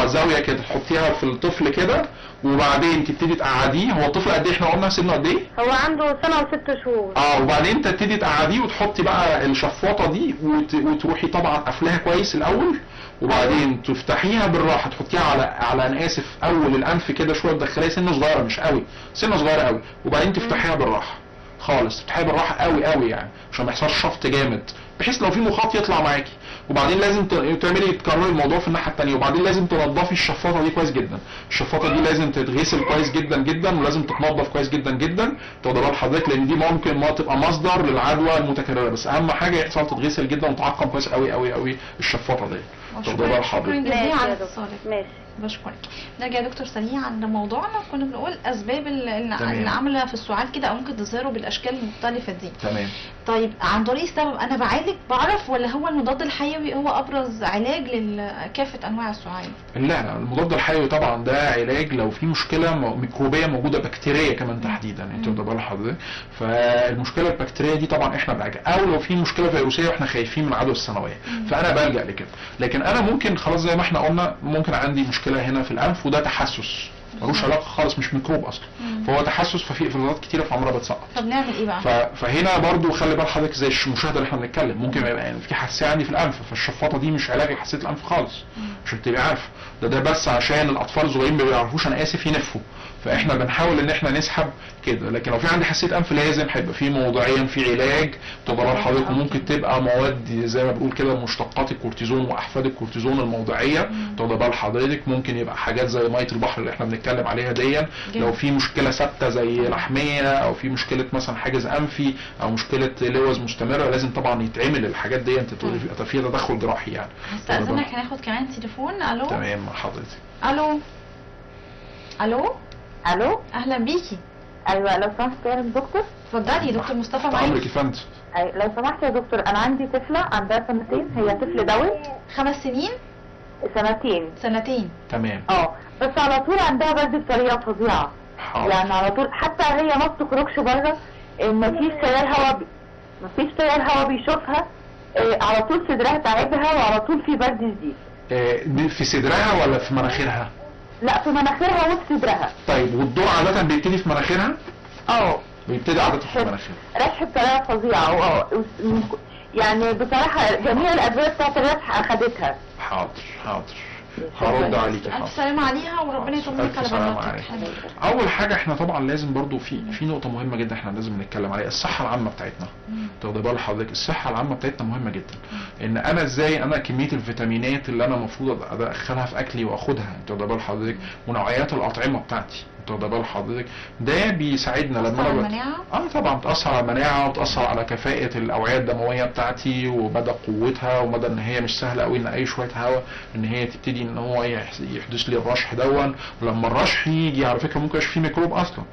زاويه كده تحطيها في الطفل كده، وبعدين تبتدي تقعديه. هو الطفل قد ايه احنا قلنا سنه قد ايه؟ هو عنده سنه و6 شهور. وبعدين تبتدي تقعديه وتحطي بقى الشفاطه دي وتروحي طبعا قافلاها كويس الاول، وبعدين تفتحيها بالراحه، تحطيها على انا اسف اول الانف كده شويه، تدخليها سنه صغيره مش قوي، سنه صغيره قوي، وبعدين تفتحيها بالراحه خالص، تفتحيها بالراحه قوي قوي يعني عشان ما يحصلش شفط جامد، بحيث لو في مخاط يطلع معاكي. وبعدين لازم تكرري الموضوع في الناحيه الثانيه، وبعدين لازم تنضفي الشفاطه دي كويس جدا. الشفاطه دي لازم تتغسل كويس جدا جدا، ولازم تتنضف كويس جدا جدا، تاخدي بال حضرتك، لان دي ممكن ما تبقى مصدر للعدوى المتكرره. بس اهم حاجه يحصل تتغسل جدا وتعقم كويس قوي قوي قوي الشفاطه دي. تاخدي بال حضرتك. شكرا جزيلا على اتصالك. ماشي بشكرك. نرجع يا دكتور سريعا لموضوعنا، كنا بنقول اسباب اللي عامله في السعال كده او ممكن تظهره بالاشكال المختلفه دي. تمام. طيب عن طريق السبب انا بعرف ولا هو المضاد الحيوي هو ابرز علاج لكافه انواع السعال؟ لا المضاد الحيوي طبعا ده علاج لو في مشكله ميكروبيه موجوده، بكتيريه كمان تحديدا، انت واخد بال حضرتك. فالمشكله البكتيريه دي طبعا احنا بنعالجها، او لو في مشكله فيروسيه واحنا خايفين من العدوى السنويه، فانا بلجا لكده. لكن انا ممكن خلاص زي ما احنا قلنا، ممكن عندي مشكله هنا في الانف وده تحسس ملوش علاقه خالص، مش ميكروب اصلا، فهو تحسس، ففي افرازات كتيره في عمرها بتسقط. طب نعمل ايه بقى؟ فهنا برضو خلي بال حضرتك زي المشاهده اللي احنا بنتكلم، ممكن يبقى يعني في حساسيه عندي في الانف، فالشفاطه دي مش علاج لحساسيه الانف خالص، عشان تبقى عارف ده بس عشان الاطفال الصغيرين ما بيعرفوش انا اسف ينفوا، فاحنا بنحاول ان احنا نسحب كده. لكن لو في عندي حساسيه انف لازم هيبقى في موضعيا في علاج تضرر حضرتك، وممكن تبقى مواد زي ما بنقول كده مشتقات الكورتيزون واحفاد الكورتيزون الموضعيه، تاخد بال حضرتك. ممكن يبقى حاجات زي ميه البحر اللي احنا بنتكلم عليها دي، لو في مشكله ثابته زي لحميه، او في مشكله مثلا حاجز انفي، او مشكله لوز مستمره، لازم طبعا يتعمل الحاجات دي، تبقى فيها تدخل جراحي يعني. هستأذنك هناخد كمان تليفون. الو. تمام مع حضرتك. الو. الو. الو اهلا بيكي. ايوه لو سمحت يا دكتور. اتفضلي يا دكتور مصطفى معاكي. عمرك يا فندم. لو سمحت يا دكتور، انا عندي طفله عندها سنتين، هي طفل دوي. 5 سنين؟ سنتين. تمام. بس على طول عندها برد بطريقه فظيعه. يعني على طول، حتى هي ما بتخرجش بره، مفيش تيار هوا بيشوفها، على طول صدرها تعبها، وعلى طول في برد شديد. في صدرها ولا في مناخيرها؟ لا في مناخيرها وفي صدرها. طيب والدور عادة بيبتدي في مناخيرها؟ بيبتدي عادة في مناخيرها. رشح بطريقة فظيعة، يعني بصراحة جميع الأدوية بتاعت الرشح أخدتها. حاضر. هرد عليك. الف سلامه عليها وربنا يطمنك على بناتك. اول حاجه احنا طبعا لازم برضو في نقطه مهمه جدا احنا لازم نتكلم عليها، الصحه العامه بتاعتنا. تاخد بال حضرتك، الصحه العامه بتاعتنا مهمه جدا. ان انا ازاي انا كميه الفيتامينات اللي انا المفروض ادخلها في اكلي واخدها، تاخد بال حضرتك، ونوعيات الاطعمه بتاعتي، تاخد بال حضرتك، ده بيساعدنا لما انا طبعا بتاثر على المناعه وتاثر على كفاءه الاوعيه الدمويه بتاعتي ومدى قوتها ومدى ان هي مش سهله قوي ان اي شويه هواء ان هي تبتدي ان هو يحدث لي الرشح دون. ولما الرشح يجي على فكره ممكن يبقاش فيه ميكروب اصلا،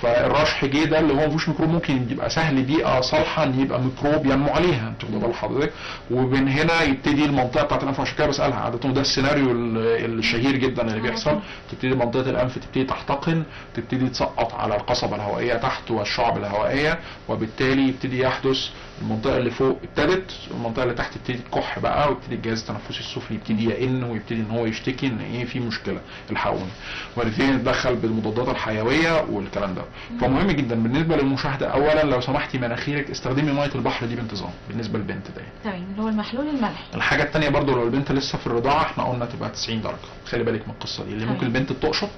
فالرشح جه ده اللي هو مفيش ميكروب ممكن يبقى سهل بيئه صالحه ان يبقى ميكروب ينمو عليها، تاخد بال حضرتك. ومن هنا يبتدي المنطقه بتاعت الانف، عشان كده بسالها عاده ده السيناريو الشهير جدا اللي بيحصل، تبتدي منطقه الانف تبتدي تحتقن، تبتدي تسقط على القصبه الهوائيه تحت والشعب الهوائيه، وبالتالي يبتدي يحدث المنطقه اللي فوق ابتدت، المنطقه اللي تحت تبتدي تكح بقى، ويبتدي الجهاز التنفسي السفلي يبتدي يئن ويبتدي ان هو يشتكي ان ايه في مشكله الحقوني، ونبتدي نتدخل بالمضادات الحيويه والكلام ده. فمهم جدا بالنسبه للمشاهده، اولا لو سمحتي مناخيرك استخدمي ميه البحر دي بانتظام بالنسبه للبنت ده. تمام، اللي هو المحلول الملح. الحاجه الثانيه برضو لو البنت لسه في الرضاعه احنا قلنا تبقى 90 درجه، خلي بالك من القصه دي، اللي ممكن البنت بتقشط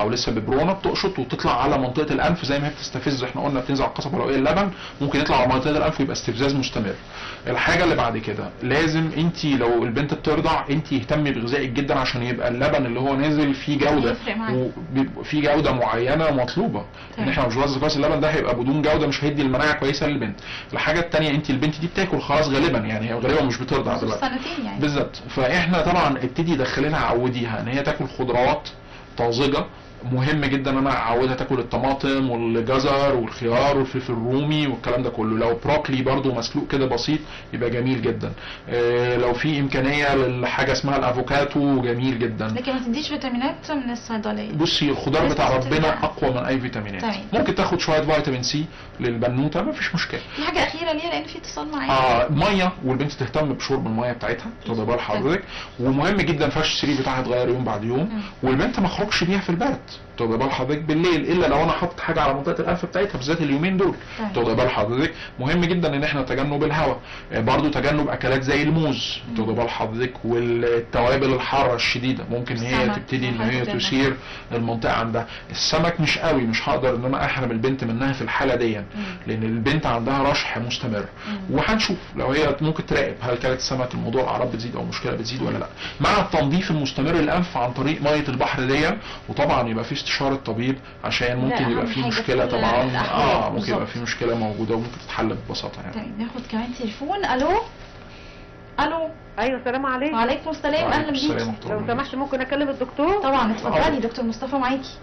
او لسه ببرونه بتقشط وتطلع على منطقه الانف زي ما هي بتستفز، احنا قلنا بتنزل على القصبه الهوائيه اللبن، ممكن يطلع على منطقه الانف ويبقى استفزاز مستمر. الحاجه اللي بعد كده لازم انت لو البنت بترضع انت اهتمي بغذائك جدا عشان يبقى اللبن اللي هو نازل فيه جوده، وفي جوده معينه مطلوبه. ان احنا مش بنوزع كويس اللبن ده هيبقى بدون جوده مش هيدي المناعه كويسه للبنت. الحاجه الثانيه انت البنت دي بتاكل خلاص غالبا، يعني هي غالبا مش بترضع دلوقتي سنتين يعني بالظبط، فاحنا طبعا ابتدي دخلي لها عوديها ان هي تاكل خضروات طازجه. مهم جدا ان انا اعودها تاكل الطماطم والجزر والخيار والفلفل الرومي والكلام ده كله. لو بروكلي برضو مسلوق كده بسيط يبقى جميل جدا. لو في امكانيه للحاجه اسمها الافوكاتو جميل جدا. لكن ما تديش فيتامينات من الصيدليه. بصي الخضار بتاع ربنا اقوى من اي فيتامينات. ممكن تاخد شويه فيتامين سي للبنوته ما فيش مشكله. في حاجه اخيره ليها لان في اتصال معايا. ميه، والبنت تهتم بشرب الميه بتاعتها، تاخد بال حضرتك. ومهم جدا فرش السرير بتاعها يتغير يوم بعد يوم. والبنت ما اخرجش بيها في البرد، تاخد بال حضرتك بالليل، الا لو انا حاطط حاجه على منطقه الانف بتاعتها بالذات اليومين دول، تاخد بال حضرتك. مهم جدا ان احنا تجنب الهواء، برضو تجنب اكلات زي الموز، تاخد بال حضرتك، والتوابل الحاره الشديده ممكن هي تبتدي ان هي تثير المنطقه عندها. السمك مش قوي، مش هقدر ان انا احرم البنت منها في الحاله دي، لان البنت عندها رشح مستمر. وهنشوف لو هي ممكن تراقب هل كانت السمك الموضوع الاعراض بتزيد او المشكله بتزيد ولا لا، مع التنظيف المستمر للانف عن طريق ميه البحر دي. وطبعا يبقى في استشاره طبيب عشان ممكن يبقى في مشكله طبعا، ممكن يبقى في مشكله موجوده وممكن تتحل ببساطه يعني. طيب ناخد كمان تليفون. الو. ايوه السلام عليكم. وعليكم السلام، اهلا بيكي. لو سمحت ممكن اكلم الدكتور؟ طبعا اتفضلي، دكتور مصطفى معاكي.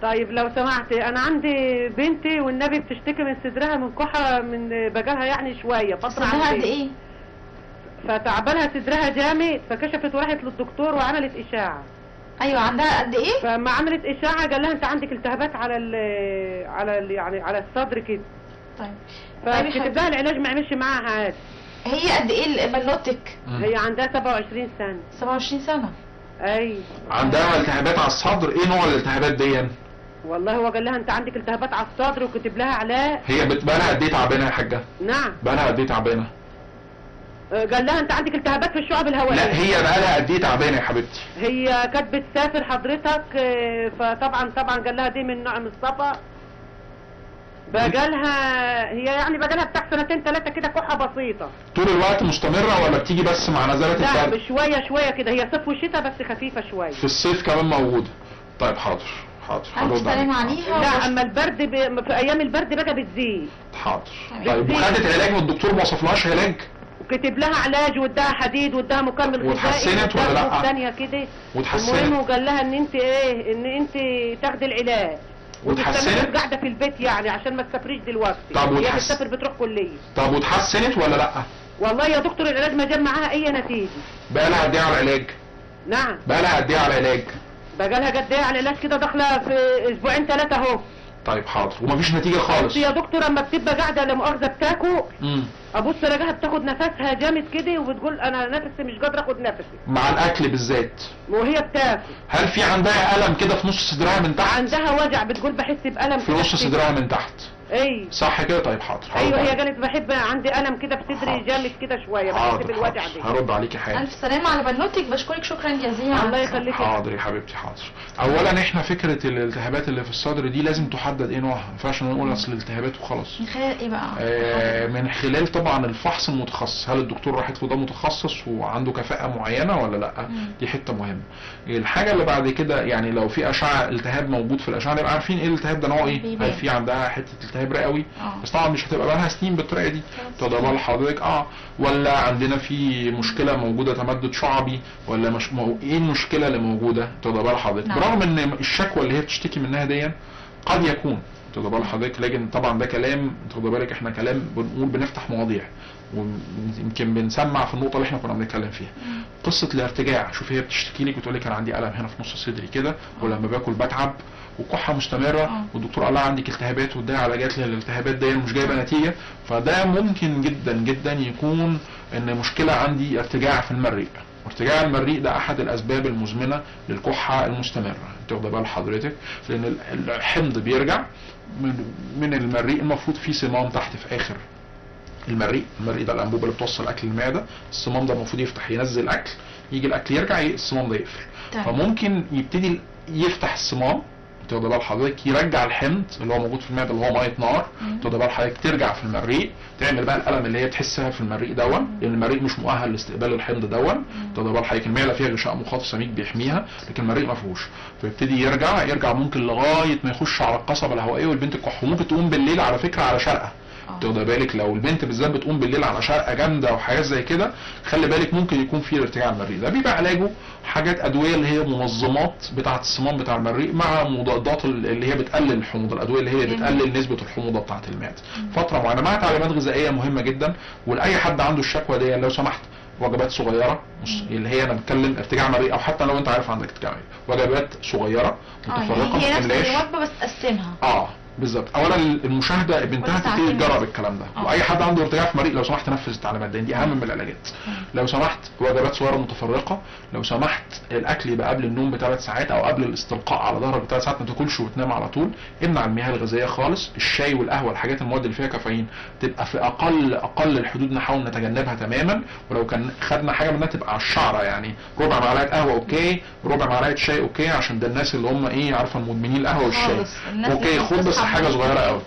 طيب لو سمحت، انا عندي بنتي والنبي بتشتكي من صدرها من كحه من بجالها يعني شويه فتره. صدرها قد ايه؟ فتعبانها صدرها جامد، فكشفت وراحت للدكتور وعملت اشاعه. ايوه عندها قد ايه؟ فما عملت اشاعه قال لها انت عندك التهابات يعني على الصدر كده. طيب فكتب لها العلاج ما عملش معاها عادي. هي قد ايه بنوتك؟ هي عندها 27 سنه. 27 سنه. اي عندها التهابات على الصدر. ايه نوع الالتهابات دي؟ والله هو قال لها انت عندك التهابات على الصدر وكتب لها علاج. هي بقالها قد ايه تعبانه يا حاجه؟ نعم. بقالها قد ايه تعبانه؟ قال لها انت عندك التهابات في الشعب الهوائيه. لا هي بقالها قد ايه تعبانه يا حبيبتي؟ هي كانت بتسافر حضرتك، فطبعا قال لها دي من نوع من الصفا. بقالها هي يعني بقالها بتاع 2-3 كده كحه بسيطه. طول الوقت مستمره ولا بتيجي بس مع نزلات البرد؟ لا بشويه شويه كده، هي صيف وشتاء بس خفيفه شويه. في الصيف كمان موجوده. طيب حاضر هرد عليها. لا اما البرد في ايام البرد بقى بتزيد. حاضر. طيب وخدت علاج من الدكتور ما وصفلهاش علاج؟ وكتب لها علاج واداها حديد واداها مكمل غذائي واتحسنت ولا لا؟ ثانيه كده. واتحسنت. المهم وقال لها ان انت تاخدي العلاج. واتحسنت؟ قاعده في البيت يعني عشان ما تسافريش دلوقتي. طب هي بتسافر بتروح كليه. طب واتحسنت ولا لا؟ والله يا دكتور العلاج ما جاب معاها اي نتيجه. بقالها قد ايه على العلاج؟ نعم. بقالها قد ايه على العلاج؟ بقالها قد ايه على العلاج كده داخله في 2-3 اهو. طيب حاضر ومفيش نتيجه خالص. يا دكتور اما بتبقى قاعده لا مؤاخذه بتاكل ابص الاقيها بتاخد نفسها جامد كده وبتقول انا نفسي مش قادره اخد نفسي مع الاكل بالذات وهي بتاكل. هل في عندها الم كده في نص صدرها من تحت؟ عندها وجع، بتقول بحس بالم في نص صدرها من تحت. ايه صح كده؟ طيب حاضر. ايوه هي قالت بحب عندي الم كده في صدري حاضر. جامد كده شويه بحس حاضر بالوجع حاضر. ده. هرد عليكي حاجه. الف سلامه على بنوتك، بشكرك شكرا جزيلا. الله يخليك. حاضر يا حبيبتي حاضر. اولا احنا فكره الالتهابات اللي في الصدر دي لازم تحدد ايه نوعها، ما ينفعش نقول اصل الالتهابات وخلاص. من خلال ايه بقى؟ من خلال طبعا الفحص المتخصص، هل الدكتور راح يطلب ده متخصص وعنده كفاءه معينه ولا لا؟ دي حته مهمه. الحاجه اللي بعد كده يعني لو في اشعه التهاب موجود في الاشعه نبقى عارفين ايه الالتهاب ده نوعه ايه، هل في عندها حته التهاب رئوي؟ بس طبعا مش هتبقى بقى لها سنين بالطريقه دي. تقدر بقى لحضرتك ولا عندنا في مشكله موجوده تمدد شعبي، ولا مش ايه المشكله اللي موجوده؟ تقدر بقى لحضرتك برغم ان الشكوى اللي هي بتشتكي منها دي قد يكون تقدر بقى لحضرتك، لكن طبعا ده كلام تاخد بالك احنا كلام بنقول بنفتح مواضيع ويمكن بنسمع في النقطه اللي احنا كنا بنتكلم فيها. قصه الارتجاع، شوف هي بتشتكي لك وتقول لك انا عندي الم هنا في نص صدري كده، ولما باكل بتعب وكحه مستمره، والدكتور قال لها عندك التهابات واداها علاجات للالتهابات دي مش جايبه نتيجه، فده ممكن جدا جدا يكون ان مشكله عندي ارتجاع في المريء. ارتجاع المريء ده احد الاسباب المزمنه للكحه المستمره. تاخد بال حضرتك لان الحمض بيرجع من المريء، المفروض في صمام تحت في اخر المريء ده الانبوبه اللي بتوصل اكل المعده، الصمام ده المفروض يفتح ينزل اكل، يجي الاكل يرجع الصمام ده يقفل. فممكن يبتدي يفتح الصمام تاخد بال حضرتك يرجع الحمض اللي هو موجود في المعده اللي هو ميه نار، تاخد بال حضرتك ترجع في المريء، تعمل بقى الالم اللي هي بتحسها في المريء لان المريء مش مؤهل لاستقبال الحمض تاخد بال حضرتك المعده فيها غشاء مخاط سميك بيحميها لكن المريء ما فيهوش، فيبتدي يرجع ممكن لغايه ما يخش على القصبه الهوائيه والبنت تكح، وممكن تقوم بالليل على فكره على شرقه. تاخد بالك لو البنت بالذات بتقوم بالليل على شرقه جامده وحاجات زي كده، خلي بالك ممكن يكون في ارتجاع المريء. ده بيبقى علاجه حاجات ادويه اللي هي منظمات بتاعه الصمام بتاع المريء مع مضادات اللي هي بتقلل الحموضه، الادويه اللي هي بتقلل نسبه الحموضه بتاعه المعده فتره معينه، مع تعليمات غذائيه مهمه جدا. ولاي حد عنده الشكوى دي لو سمحت وجبات صغيره اللي هي انا بتكلم ارتجاع مريء، او حتى لو انت عارف عندك ارتجاع مريء وجبات صغيره متفرقه هي يعني نفس الوجبه بس تقسمها. بالظبط. اولا المشاهده بنتها تبتدي تجرب الكلام ده، واي حد عنده ارتجاع في مريء لو سمحت نفذ التعليمات دي اهم من العلاجات. لو سمحت وجبات صغيره متفرقه، لو سمحت الاكل يبقى قبل النوم ب3 ساعات او قبل الاستلقاء على ظهرك ب3 ساعات، ما تاكلش وتنام على طول. امنع المياه الغازيه خالص، الشاي والقهوه الحاجات المواد اللي فيها كافيين تبقى في اقل الحدود نحاول نتجنبها تماما، ولو كان خدنا حاجه منها تبقى على الشعره، يعني ربع معلقه قهوه اوكي، ربع معلقه شاي اوكي، عشان ده الناس اللي هم عارفه المدمنين القهوه والشاي اوكي، خد بس حاجه صغيره قوي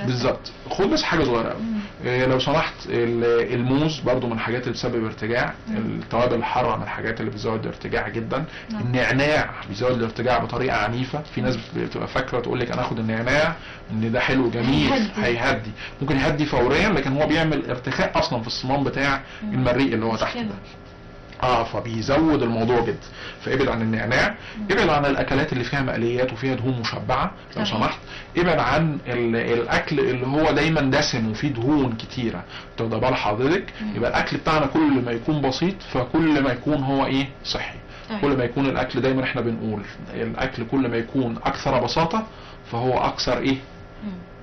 بالظبط، خد بس حاجه صغيره قوي. لو سمحت الموز برضو من الحاجات اللي بتسبب ارتجاع، التوابل الحاره من الحاجات اللي بتزود الارتجاع جدا، النعناع بيزود الارتجاع بطريقه عنيفه، في ناس بتبقى فاكره تقول لك انا اخد النعناع ان ده حلو جميل هيهدي، ممكن يهدي فوريا لكن هو بيعمل ارتخاء اصلا في الصمام بتاع المريء اللي هو تحت ده. فبيزود الموضوع جدا. فابعد عن النعناع، ابعد عن الاكلات اللي فيها مقليات وفيها دهون مشبعه لو سمحت، ابعد عن الاكل اللي هو دايما دسم وفيه دهون كتيره. تاخد بال حضرتك يبقى الاكل بتاعنا كل ما يكون بسيط فكل ما يكون هو صحي. كل ما يكون الاكل دايما احنا بنقول الاكل كل ما يكون اكثر بساطه فهو اكثر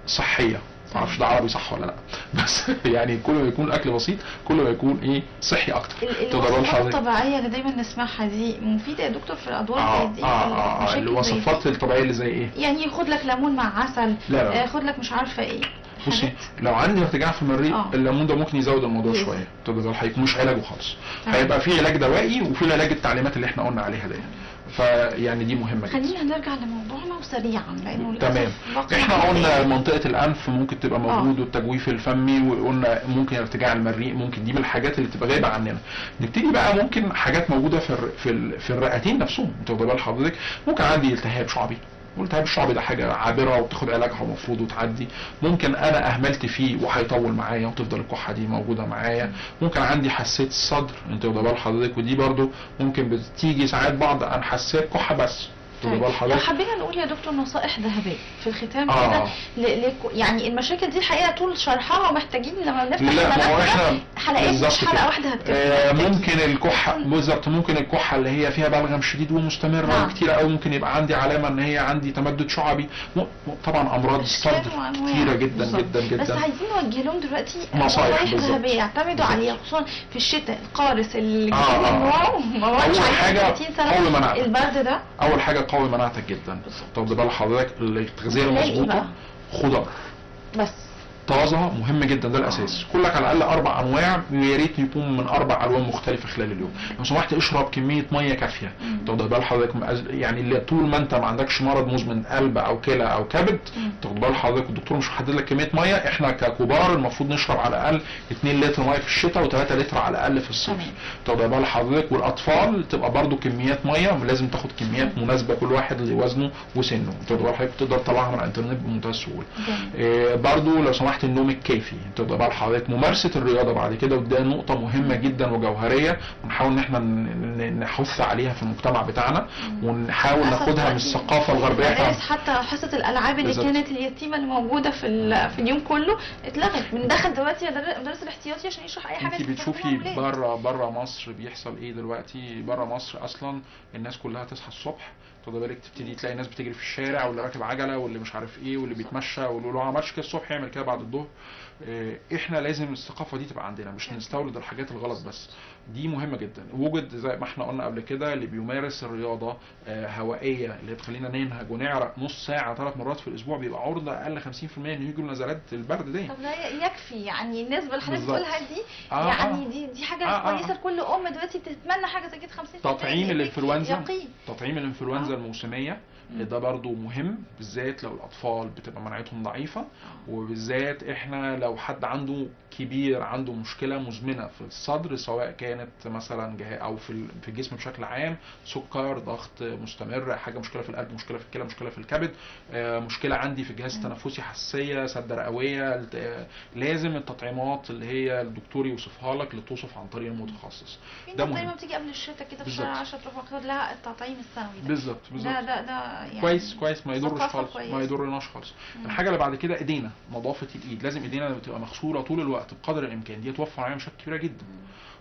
صحيه. معرفش ده عربي صح ولا لا، بس يعني كل ما يكون الاكل بسيط كل ما يكون صحي اكتر. الوصفات الطبيعيه اللي دايما نسمعها دي مفيده يا دكتور في الادوار دي؟ الوصفات الطبيعيه اللي زي يعني خد لك ليمون مع عسل، خد لك مش عارفه بصي لو عندي ارتجاع في المريء الليمون ده ممكن يزود الموضوع شويه، هيكون مش علاجه خالص، هيبقى في علاج دوائي وفي علاج التعليمات اللي احنا قلنا عليها دي، فيعني دي مهمه جدا. خلينا نرجع لموضوعنا وسريعا لانه تمام. احنا قلنا منطقه الانف ممكن تبقى موجود والتجويف الفمي، وقلنا ممكن ارتجاع المريء، ممكن دي من الحاجات اللي بتبقى غايبه عننا. نبتدي بقى ممكن حاجات موجوده في الرئتين نفسهم. تاخد بال حضرتك ممكن عندي التهاب شعبي، والالتهاب الشعبي ده حاجه عابره وبتاخد علاجها المفروض وتعدي، ممكن انا اهملت فيه وهيطول معايا وتفضل الكحه دي موجوده معايا، ممكن عندي حساسيه الصدر انت واخد بال حضرتك، ودي برده ممكن بتيجي ساعات بعض عن حساسيه كحه بس. لو حبينا نقول يا دكتور نصائح ذهبيه في الختام كده يعني المشاكل دي الحقيقه طول شرحها ومحتاجين لما نفتح حلقات مش حلقه واحده هتكفي. ممكن الكحه بالظبط، ممكن الكحه اللي هي فيها بلغم شديد ومستمره وكتيره قوي، ممكن يبقى عندي علامه ان هي عندي تمدد شعبي، طبعا امراض الصدر كتيره جدا جدا جدا. بس عايزين نوجه لهم دلوقتي نصائح ذهبيه يعتمدوا عليها خصوصا في الشتاء القارس اللي اول حاجه قوي مناعتك، البرد ده اول حاجه قوي مناعتك جدا. طب بال حضرتك التغذيه المظبوطه، بس طازه مهم جدا، ده الاساس. كلك على الاقل 4 انواع، ويا ريت يكون من 4 الوان مختلفه خلال اليوم. لو سمحت اشرب كميه ميه كافيه. تاخد بال حضرتك يعني اللي طول ما انت ما عندكش مرض مزمن قلب او كلى او كبد، تاخد بال حضرتك الدكتور مش محدد لك كميه ميه. احنا ككبار المفروض نشرب على الاقل 2 لتر ميه في الشتاء و3 لتر على الاقل في الصيف. تاخد بال حضرتك. والاطفال تبقى برده كميات ميه، لازم تاخد كميات مناسبه كل واحد لوزنه وسنه. تاخد بال حضرتك تقدر تطلعها من الانترنت بمنتهى السهوله. برده لو سمحت النوم الكافي، تبقى بقى حضرتك ممارسه الرياضه بعد كده، وده نقطه مهمه جدا وجوهريه، ونحاول ان احنا نحث عليها في المجتمع بتاعنا، ونحاول ناخدها من الثقافه الغربيه. حتى حصه الالعاب اللي كانت اليتيمه اللي موجوده في اليوم كله اتلغت. بندخل دلوقتي مدرس الاحتياطي عشان يشرح اي حاجه. انت بتشوفي بره مصر بيحصل ايه دلوقتي؟ بره مصر اصلا الناس كلها تصحى الصبح، خد بالك، تبتدي تلاقي الناس بتجري في الشارع، واللي راكب عجله، واللي مش عارف ايه، واللي بيتمشى، واللي لو عملش كده الصبح يعمل كده بعد الظهر. احنا لازم الثقافه دي تبقى عندنا، مش نستورد الحاجات الغلط بس. دي مهمه جدا. وجد زي ما احنا قلنا قبل كده اللي بيمارس الرياضه هوائيه اللي تخلينا ننهج ونعرق نص ساعه 3 مرات في الاسبوع، بيبقى عرضه اقل 50% ان يجوا نزلات البرد دي. طب ده يكفي يعني النسبه اللي حضرتك بتقولها دي. يعني دي حاجه كويسه لكل ام دلوقتي بتتمنى حاجه زي كده. 50% تطعيم الانفلونزا الموسميه ده برضو مهم، بالذات لو الاطفال بتبقى مناعتهم ضعيفه، وبالذات احنا لو حد عنده كبير عنده مشكله مزمنه في الصدر، سواء كانت مثلا او في الجسم بشكل عام، سكر، ضغط مستمر، حاجه مشكله في القلب، مشكله في الكلى، مشكله في الكبد، مشكله عندي في الجهاز التنفسي، حساسيه، سد رئويه، لازم التطعيمات اللي هي الدكتور يوصفها لك اللي توصف عن طريق المتخصص. ده مهم. دايما بتيجي قبل الشتاء كده في شهر 10 تروح واخد لها التطعيم السنوي ده. بالظبط. ده يعني كويس ما يضرش خالص، ما يضرناش خالص. الحاجه اللي بعد كده ايدينا، نظافه الايد، لازم ايدينا تبقى مغسوله طول الوقت بقدر الامكان. دي توفر علينا مشاكل كبيره جدا،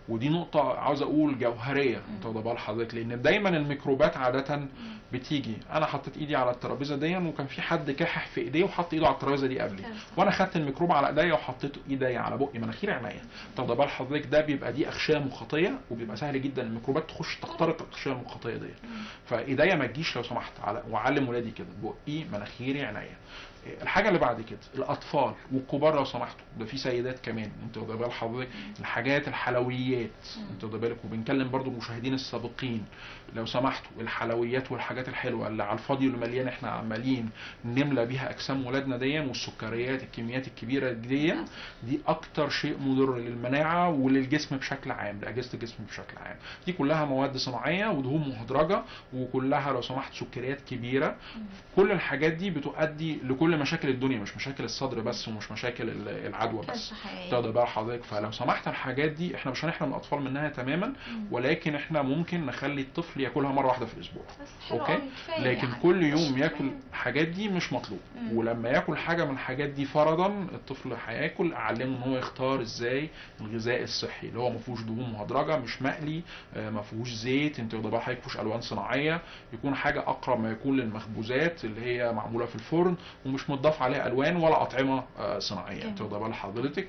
ودي نقطة عاوز اقول جوهرية انت واخد بال حضرتك، لان دايما الميكروبات عادة بتيجي. انا حطيت ايدي على الترابيزة دي، وكان في حد كحح في ايديه وحط ايده على الترابيزة دي قبلي، وانا خدت الميكروب على ايديا وحطيت ايدي على بقي، مناخير، عينيا. انت واخد بال حضرتك، ده بيبقى دي اغشية مخاطية، وبيبقى سهل جدا الميكروبات تخش تخترق الاغشية المخاطية دي. فايديا ما تجيش لو سمحت وعلم ولادي كده، بقي، مناخيري، عينيا. الحاجه اللي بعد كده الاطفال والكبار لو سمحتوا، ده في سيدات كمان انت واخد بال حضرتك، الحاجات الحلويات انت واخد بالك، وبنكلم برضو المشاهدين السابقين لو سمحتوا، الحلويات والحاجات الحلوه اللي على الفاضي واللي مليان احنا عمالين نملى بيها اجسام ولادنا دي، والسكريات الكميات الكبيره دي اكتر شيء مضر للمناعه وللجسم بشكل عام، لاجهزه الجسم بشكل عام. دي كلها مواد صناعيه ودهون مهدرجه، وكلها لو سمحت سكريات كبيره. كل الحاجات دي بتؤدي لكل مشاكل الدنيا، مش مشاكل الصدر بس، ومش مشاكل العدوى بس. تاخد بال حضرتك. فلو سمحت الحاجات دي احنا مش هنحرم الاطفال منها تماما، ولكن احنا ممكن نخلي الطفل ياكلها مره واحده في الاسبوع، اوكي؟ لكن يعني كل يوم ياكل الحاجات دي مش مطلوب. ولما ياكل حاجه من الحاجات دي فرضا، الطفل هياكل، اعلمه ان هو يختار ازاي الغذاء الصحي اللي هو ما فيهوش دهون مهدرجه، مش مقلي، ما فيهوش زيت، انت واخد بالك، ما فيهوش الوان صناعيه، يكون حاجه اقرب ما يكون للمخبوزات اللي هي معموله في الفرن، ومش متضاف عليها الوان ولا اطعمه صناعيه. انت واخد بال حضرتك.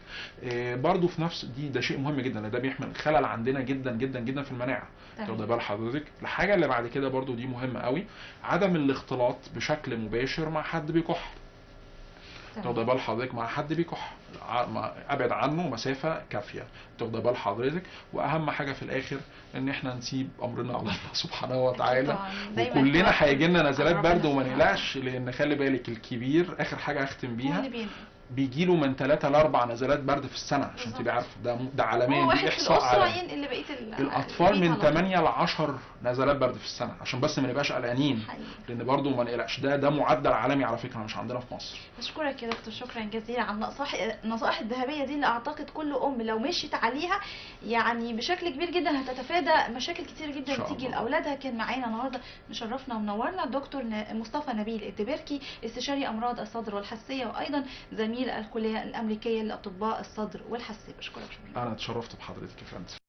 برضو في نفس ده شيء مهم جدا، لان ده بيحمل خلل عندنا جدا جدا جدا في المناعه. انت واخد بال حضرتك. الحاجه اللي بعد كده برضو دي مهمه قوي، عدم الاختلاط بشكل مباشر مع حد بيكح. انت واخد بال حضرتك، مع حد بيكح ابعد عنه مسافه كافيه. انت واخد بال حضرتك. واهم حاجه في الاخر ان احنا نسيب امرنا على الله سبحانه وتعالى، وكلنا هيجي لنا نزلات برد وما نقلقش، لان خلي بالك الكبير اخر حاجه اختم بيها بيجي له من 3 ل 4 نزلات برد في السنه، عشان تبقى عارف ده عالميا، دي احصاء عالمي. الاطفال من 8 ل 10 نزلات برد في السنه، عشان بس ما نبقاش قلقانين، لان برضو ما نقلقش، ده معدل عالمي على فكره، مش عندنا في مصر. بشكرك يا دكتور، شكرا جزيلا على النصائح الذهبيه دي اللي اعتقد كل ام لو مشيت عليها يعني بشكل كبير جدا هتتفادى مشاكل كتير جدا تيجي لاولادها. كان معانا النهارده مشرفنا ومنورنا الدكتور مصطفى نبيل الدبركي، استشاري امراض الصدر والحساسيه، وايضا زميل الكليه الامريكيه لاطباء الصدر والحساسيه. بشكرك. انا اتشرفت بحضرتك يا فندم.